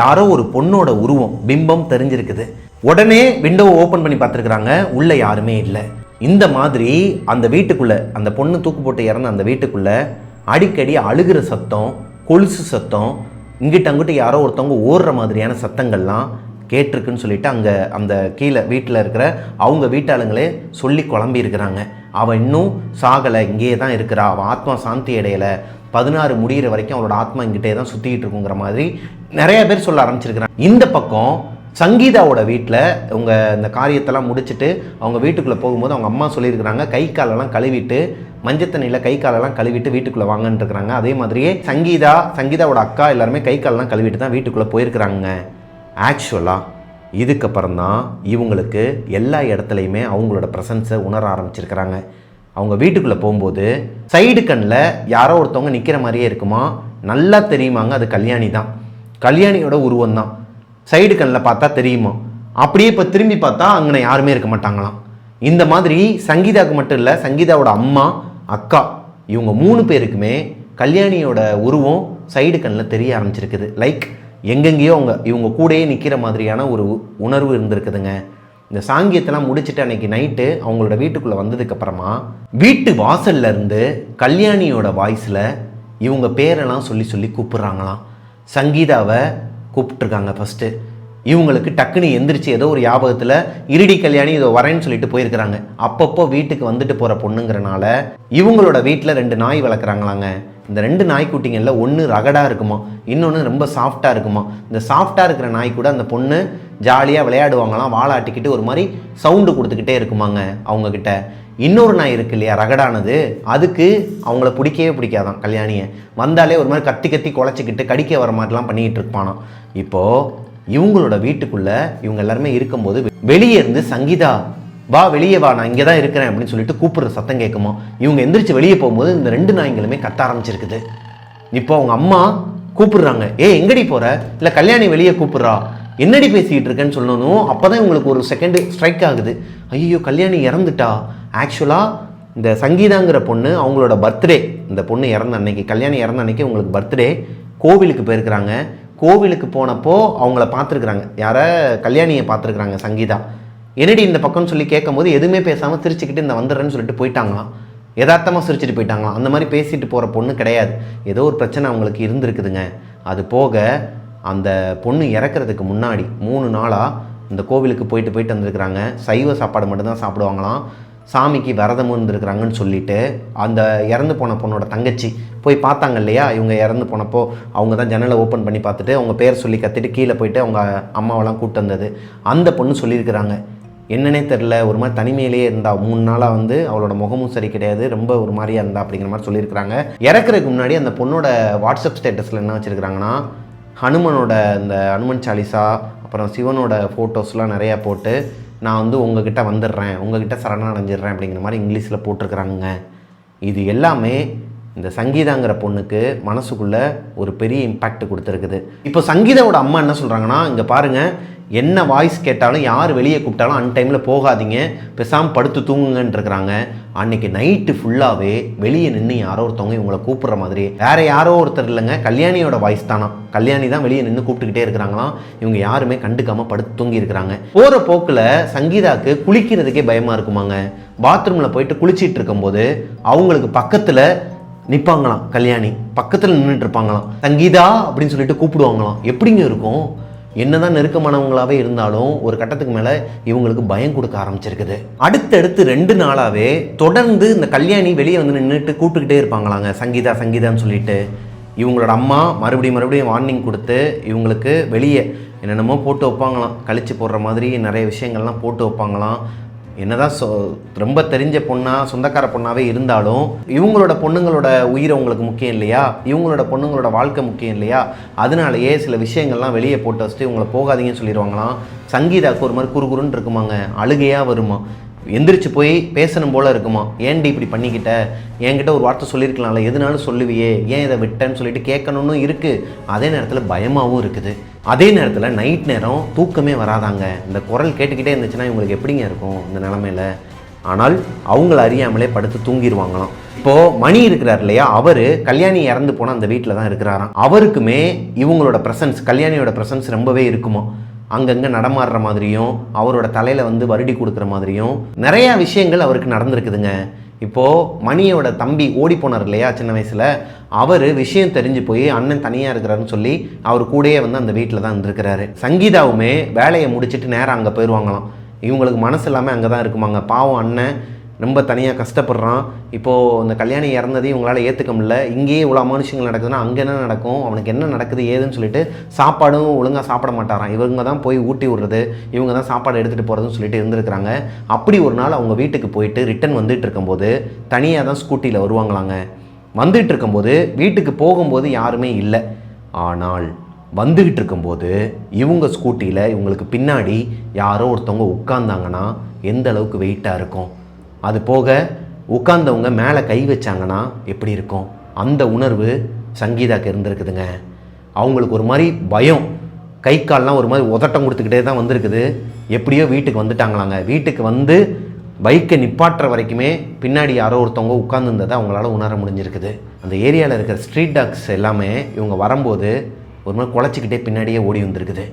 யாரோ ஒரு பொண்ணோட உருவம் பிம்பம் தெரிஞ்சிருக்குது. உடனே விண்டோவை ஓப்பன் பண்ணி பார்த்துருக்குறாங்க, உள்ளே யாருமே இல்லை. இந்த மாதிரி அந்த வீட்டுக்குள்ளே, அந்த பொண்ணு தூக்கு போட்டு இறந்த அந்த வீட்டுக்குள்ளே அடிக்கடி அழுகிற சத்தம், கொலுசு சத்தம், இங்கிட்ட அங்கிட்ட யாரோ ஒருத்தவங்க ஓடுற மாதிரியான சத்தங்கள்லாம் கேட்டிருக்குன்னு சொல்லிட்டு அங்கே அந்த கீழே வீட்டில் இருக்கிற அவங்க வீட்டாளுங்களே சொல்லி குழம்பி இருக்கிறாங்க. அவள் இன்னும் சாகலை, இங்கேயே தான் இருக்கிறா, அவள் ஆத்மா சாந்தி அடையலை, 16 முடிகிற வரைக்கும் அவளோட ஆத்மா இங்கிட்டே தான் சுற்றிக்கிட்டு இருக்குங்கிற மாதிரி நிறைய பேர் சொல்ல ஆரம்பிச்சிருக்கிறாங்க. இந்த பக்கம் சங்கீதாவோட வீட்டில் இவங்க இந்த காரியத்தெல்லாம் முடிச்சுட்டு அவங்க வீட்டுக்குள்ளே போகும்போது அவங்க அம்மா சொல்லியிருக்கிறாங்க, கை காலெல்லாம் கழுவிட்டு, மஞ்சத்தண்ணியில் கை காலெல்லாம் கழுவிட்டு வீட்டுக்குள்ளே வாங்கன்னு இருக்கிறாங்க. அதே மாதிரியே சங்கீதாவோட அக்கா எல்லாருமே கை காலெல்லாம் கழுவிட்டு தான் வீட்டுக்குள்ளே போயிருக்கிறாங்க. ஆக்சுவலாக இதுக்கப்புறம் தான் இவங்களுக்கு எல்லா இடத்துலையுமே அவங்களோட ப்ரெசன்ஸை உணர ஆரம்பிச்சிருக்கிறாங்க. அவங்க வீட்டுக்குள்ளே போகும்போது சைடு கண்ணில் யாரோ ஒருத்தவங்க நிற்கிற மாதிரியே இருக்குமா, நல்லா தெரியுமாங்க அது கல்யாணி தான், கல்யாணியோட உருவம் தான். சைடு கண்ணில் பார்த்தா தெரியுமா, அப்படியே இப்போ திரும்பி பார்த்தா அங்கே யாருமே இருக்க மாட்டாங்களாம். இந்த மாதிரி சங்கீதாவுக்கு மட்டும் இல்லை, சங்கீதாவோட அம்மா, அக்கா, இவங்க 3 பேருக்குமே கல்யாணியோட உருவம் சைடு கண்ணில் தெரிய ஆரம்பிச்சிருக்குது. லைக் எங்கெங்கேயோ இவங்க கூடயே நிற்கிற மாதிரியான ஒரு உணர்வு இருந்திருக்குதுங்க. இந்த சாங்கியத்தெல்லாம் முடிச்சுட்டு அன்னைக்கு நைட்டு அவங்களோட வீட்டுக்குள்ளே வந்ததுக்கப்புறமா வீட்டு வாசல்ல இருந்து கல்யாணியோட வாய்ஸில் இவங்க பேரெல்லாம் சொல்லி சொல்லி கூப்பிட்றாங்களாம். சங்கீதாவை கூப்பிட்டுருக்காங்க ஃபஸ்ட்டு. இவங்களுக்கு டக்குன்னு எந்திரிச்சு ஏதோ ஒரு ஞாபகத்தில் இருடி கல்யாணி இதோ வரேன்னு சொல்லிட்டு போயிருக்கிறாங்க. அப்பப்போ வீட்டுக்கு வந்துட்டு போகிற பொண்ணுங்கிறனால இவங்களோட வீட்டில் 2 நாய் வளர்க்குறாங்களாங்க. இந்த 2 நாய்க்குட்டிங்களில் ஒன்று ரகடாக இருக்குமா, இன்னொன்று ரொம்ப சாஃப்டாக இருக்குமா. இந்த சாஃப்டாக இருக்கிற நாய் கூட அந்த பொண்ணு ஜாலியாக விளையாடுவாங்களாம், வாழாட்டிக்கிட்டு ஒரு மாதிரி சவுண்டு கொடுத்துக்கிட்டே இருக்குமாங்க அவங்கக்கிட்ட. இன்னொரு நாய் இருக்கு இல்லையா, ரகடானது, அதுக்கு அவங்கள பிடிக்கவே பிடிக்காதான் கல்யாணியை. வந்தாலே ஒரு மாதிரி கத்தி கத்தி குலைச்சிக்கிட்டு கடிக்க வர மாதிரிலாம் பண்ணிக்கிட்டு இருப்பானா. இப்போது இவங்களோட வீட்டுக்குள்ளே இவங்க எல்லாருமே இருக்கும்போது வெளியே இருந்து சங்கீதா வா வெளியே வா, நான் இங்கே தான் இருக்கிறேன் அப்படின்னு சொல்லிட்டு கூப்பிடுற சத்தம் கேட்குமா. இவங்க எந்திரிச்சு வெளியே போகும்போது இந்த 2 நாய்களுமே கத்த ஆரம்பிச்சிருக்குது. இப்போ அவங்க அம்மா கூப்பிடுறாங்க, எங்கடி போகிற, இல்லை கல்யாணி வெளியே கூப்பிட்றா, என்னடி பேசிக்கிட்டு இருக்கேன்னு சொல்லணும். அப்போ தான் இவங்களுக்கு ஒரு செகண்டு ஸ்ட்ரைக் ஆகுது, ஐயோ கல்யாணி இறந்துட்டா. ஆக்சுவலாக இந்த சங்கீதாங்கிற பொண்ணு அவங்களோட பர்த்டே, இந்த பொண்ணு இறந்த அன்னைக்கு, கல்யாணி இறந்த அன்னைக்கு உங்களுக்கு பர்த்டே, கோவிலுக்கு போயிருக்கிறாங்க. கோவிலுக்கு போனப்போ அவங்கள பார்த்துருக்குறாங்க, யாரை, கல்யாணியை பார்த்துருக்குறாங்க சங்கீதா. என்னடி இந்த பக்கம்னு சொல்லி கேட்கும்போது எதுவுமே பேசாமல் சிரிச்சுக்கிட்டு இந்த வந்துடுறேன்னு சொல்லிட்டு போயிட்டாங்களாம். யதார்த்தமாக சிரிச்சுட்டு போயிட்டாங்களாம். அந்த மாதிரி பேசிட்டு போகிற பொண்ணு கிடையாது, ஏதோ ஒரு பிரச்சனை அவங்களுக்கு இருந்திருக்குதுங்க. அது போக அந்த பொண்ணு இறக்கிறதுக்கு முன்னாடி 3 நாளாக இந்த கோவிலுக்கு போயிட்டு வந்துருக்குறாங்க. சைவ சாப்பாடு மட்டும்தான் சாப்பிடுவாங்களாம். சாமிக்கு விரதமும் இருந்திருக்கிறாங்கன்னு சொல்லிட்டு அந்த இறந்து போன பொண்ணோட தங்கச்சி போய் பார்த்தாங்க இல்லையா. இவங்க இறந்து போனப்போ அவங்க தான் ஜன்னலை ஓப்பன் பண்ணி பார்த்துட்டு அவங்க பேர் சொல்லி கத்திட்டு கீழே போயிட்டு அவங்க அம்மாவெல்லாம் கூப்பிட்டு வந்தது. அந்த பொண்ணு சொல்லியிருக்கிறாங்க, என்னன்னே தெரில, ஒரு மாதிரி தனிமையிலேயே இருந்தா, 3 நாளாக வந்து அவளோட முகமும் சரி கிடையாது, ரொம்ப ஒரு மாதிரியாக இருந்தா அப்படிங்கிற மாதிரி சொல்லியிருக்கிறாங்க. இறக்குறதுக்கு முன்னாடி அந்த பொண்ணோட வாட்ஸ்அப் ஸ்டேட்டஸில் என்ன வச்சுருக்கிறாங்கன்னா, ஹனுமனோட இந்த ஹனுமன் சாலிசா, அப்புறம் சிவனோட ஃபோட்டோஸ்லாம் நிறையா போட்டு நான் வந்து உங்ககிட்ட வந்துடுறேன், உங்ககிட்ட சரணடைஞ்சிடுறேன் அப்படிங்கிற மாதிரி இங்கிலீஷில் போட்டிருக்கிறாங்க. இது எல்லாமே இந்த சங்கீதாங்கிற பொண்ணுக்கு மனசுக்குள்ளே ஒரு பெரிய இம்பேக்ட் கொடுத்துருக்குது. இப்போ சங்கீதாவோட அம்மா என்ன சொல்கிறாங்கன்னா, இங்கே பாருங்கள், என்ன வாய்ஸ் கேட்டாலும் யார் வெளியே கூப்பிட்டாலும் அன்டைமில் போகாதீங்க, பேசாமல் படுத்து தூங்குங்கன்னு இருக்கிறாங்க. அன்றைக்கி நைட்டு ஃபுல்லாகவே வெளியே நின்று யாரோ ஒருத்தவங்க இவங்களை கூப்பிட்ற மாதிரி, வேறு யாரோ ஒருத்தர் இல்லைங்க, கல்யாணியோட வாய்ஸ் தானா, கல்யாணி தான் வெளியே நின்று கூப்பிட்டுக்கிட்டே இருக்கிறாங்களாம். இவங்க யாருமே கண்டுக்காமல் படுத்து தூங்கி இருக்கிறாங்க. போகிற போக்கில் சங்கீதாவுக்கு குளிக்கிறதுக்கே பயமாக இருக்குமாங்க. பாத்ரூமில் போயிட்டு குளிச்சிட்டு இருக்கும்போது அவங்களுக்கு பக்கத்தில் நிற்பாங்களாம், கல்யாணி பக்கத்தில் நின்றுட்டு இருப்பாங்களாம், சங்கீதா அப்படின்னு சொல்லிட்டு கூப்பிடுவாங்களாம். எப்படிங்க இருக்கும், என்னதான் நெருக்கமானவங்களாவே இருந்தாலும் ஒரு கட்டத்துக்கு மேலே இவங்களுக்கு பயம் கொடுக்க ஆரம்பிச்சிருக்குது. அடுத்தடுத்து 2 நாளாகவே தொடர்ந்து இந்த கல்யாணி வெளியே வந்து நின்றுட்டு கூப்பிட்டுக்கிட்டே இருப்பாங்களாங்க, சங்கீதா சங்கீதான்னு சொல்லிட்டு. இவங்களோட அம்மா மறுபடியும் வார்னிங் கொடுத்து இவங்களுக்கு வெளியே என்னென்னமோ போட்டு வைப்பாங்களாம், கழிச்சு போடுற மாதிரி நிறைய விஷயங்கள்லாம் போட்டு வைப்பாங்களாம். என்னதான் ரொம்ப தெரிஞ்ச பொண்ணாக சொந்தக்கார பொண்ணாகவே இருந்தாலும் இவங்களோட பொண்ணுங்களோட உயிரை உங்களுக்கு முக்கியம் இல்லையா, இவங்களோட பொண்ணுங்களோட வாழ்க்கை முக்கியம் இல்லையா, அதனாலேயே சில விஷயங்கள்லாம் வெளியே போட்டு வச்சுட்டு இவங்களை போகாதீங்கன்னு சொல்லிடுவாங்களாம். சங்கீதாவுக்கு ஒரு மாதிரி குறுகுறுன்னு இருக்குமாங்க, அழுகையாக வருமா, எந்திரிச்சு போய் பேசணும் போல் இருக்குமா. ஏன்டி இப்படி பண்ணிக்கிட்ட, என்கிட்ட ஒரு வார்த்தை சொல்லியிருக்கலாம்ல, எதுனாலும் சொல்லுவியே, ஏன் இதை விட்டேன்னு சொல்லிட்டு கேட்கணுன்னு இருக்குது. அதே நேரத்தில் பயமாகவும் இருக்குது. அதே நேரத்தில் நைட் நேரம் தூக்கமே வராதாங்க. இந்த குரல் கேட்டுக்கிட்டே இருந்துச்சுன்னா இவங்களுக்கு எப்படிங்க இருக்கும் இந்த நிலமையில. ஆனால் அவங்கள அறியாமலே படுத்து தூங்கிடுவாங்களாம். இப்போது மணி இருக்கிறார் இல்லையா, அவர் கல்யாணி இறந்து போனால் அந்த வீட்டில் தான் இருக்கிறாராம். அவருக்குமே இவங்களோட ப்ரெசன்ஸ், கல்யாணியோட ப்ரெசன்ஸ் ரொம்பவே இருக்குமா. அங்கங்கே நடமாடுற மாதிரியும் அவரோட தலையில் வந்து வருடி கொடுக்குற மாதிரியும் நிறையா விஷயங்கள் அவருக்கு நடந்திருக்குதுங்க. இப்போது மணியோட தம்பி ஓடி போனார் இல்லையா சின்ன வயசில், அவர் விஷயம் தெரிஞ்சு போய் அண்ணன் தனியாக இருக்கிறாருன்னு சொல்லி அவர் கூடயே வந்து அந்த வீட்டில் தான் இருந்திருக்கிறாரு. சங்கீதாவுமே வேலையை முடிச்சுட்டு நேராக அங்கே போயிடுவாங்களாம். இவங்களுக்கு மனசு எல்லாமே அங்கே தான் இருக்குமாங்க. பாவம் அண்ணன் ரொம்ப தனியாக கஷ்டப்படுறான். இப்போது இந்த கல்யாணி இறந்ததையும் இவங்களால் ஏற்றுக்க முடியல. இங்கேயே இவ்வளோ அமானுஷங்கள் நடக்குதுன்னா அங்கே என்ன நடக்கும், அவனுக்கு என்ன நடக்குது ஏதுன்னு சொல்லிட்டு சாப்பாடும் ஒழுங்காக சாப்பிட மாட்டாரான். இவங்க தான் போய் ஊட்டி விடுறது, இவங்க தான் சாப்பாடு எடுத்துகிட்டு போகிறதுன்னு சொல்லிட்டு இருந்திருக்கிறாங்க. அப்படி ஒரு நாள் அவங்க வீட்டுக்கு போயிட்டு ரிட்டன் வந்துட்டு இருக்கும்போது தனியாக தான் ஸ்கூட்டியில் வருவாங்களாங்க. வந்துட்டு இருக்கும்போது வீட்டுக்கு போகும்போது யாருமே இல்லை. ஆனால் வந்துக்கிட்டு இருக்கும்போது இவங்க ஸ்கூட்டியில் இவங்களுக்கு பின்னாடி யாரோ ஒருத்தவங்க உட்கார்ந்தாங்கன்னா எந்த அளவுக்கு வெயிட்டாக இருக்கும், அது போக உட்கார்ந்தவங்க மேலே கை வச்சாங்கன்னா எப்படி இருக்கும், அந்த உணர்வு சங்கீதாக்கு இருந்திருக்குதுங்க. அவங்களுக்கு ஒரு மாதிரி பயம், கை கால்லாம் ஒரு மாதிரி உதட்டம் கொடுத்துக்கிட்டே தான் வந்திருக்குது. எப்படியோ வீட்டுக்கு வந்துட்டாங்களாங்க. வீட்டுக்கு வந்து பைக்கை நிப்பாட்டுற வரைக்குமே பின்னாடி யாரோ ஒருத்தவங்க உட்காந்துருந்ததை அவங்களால உணர முடிஞ்சிருக்குது. அந்த ஏரியாவில் இருக்கிற ஸ்ட்ரீட் டாக்ஸ் எல்லாமே இவங்க வரும்போது ஒரு மாதிரி குலைச்சிக்கிட்டே பின்னாடியே ஓடி வந்திருக்குது.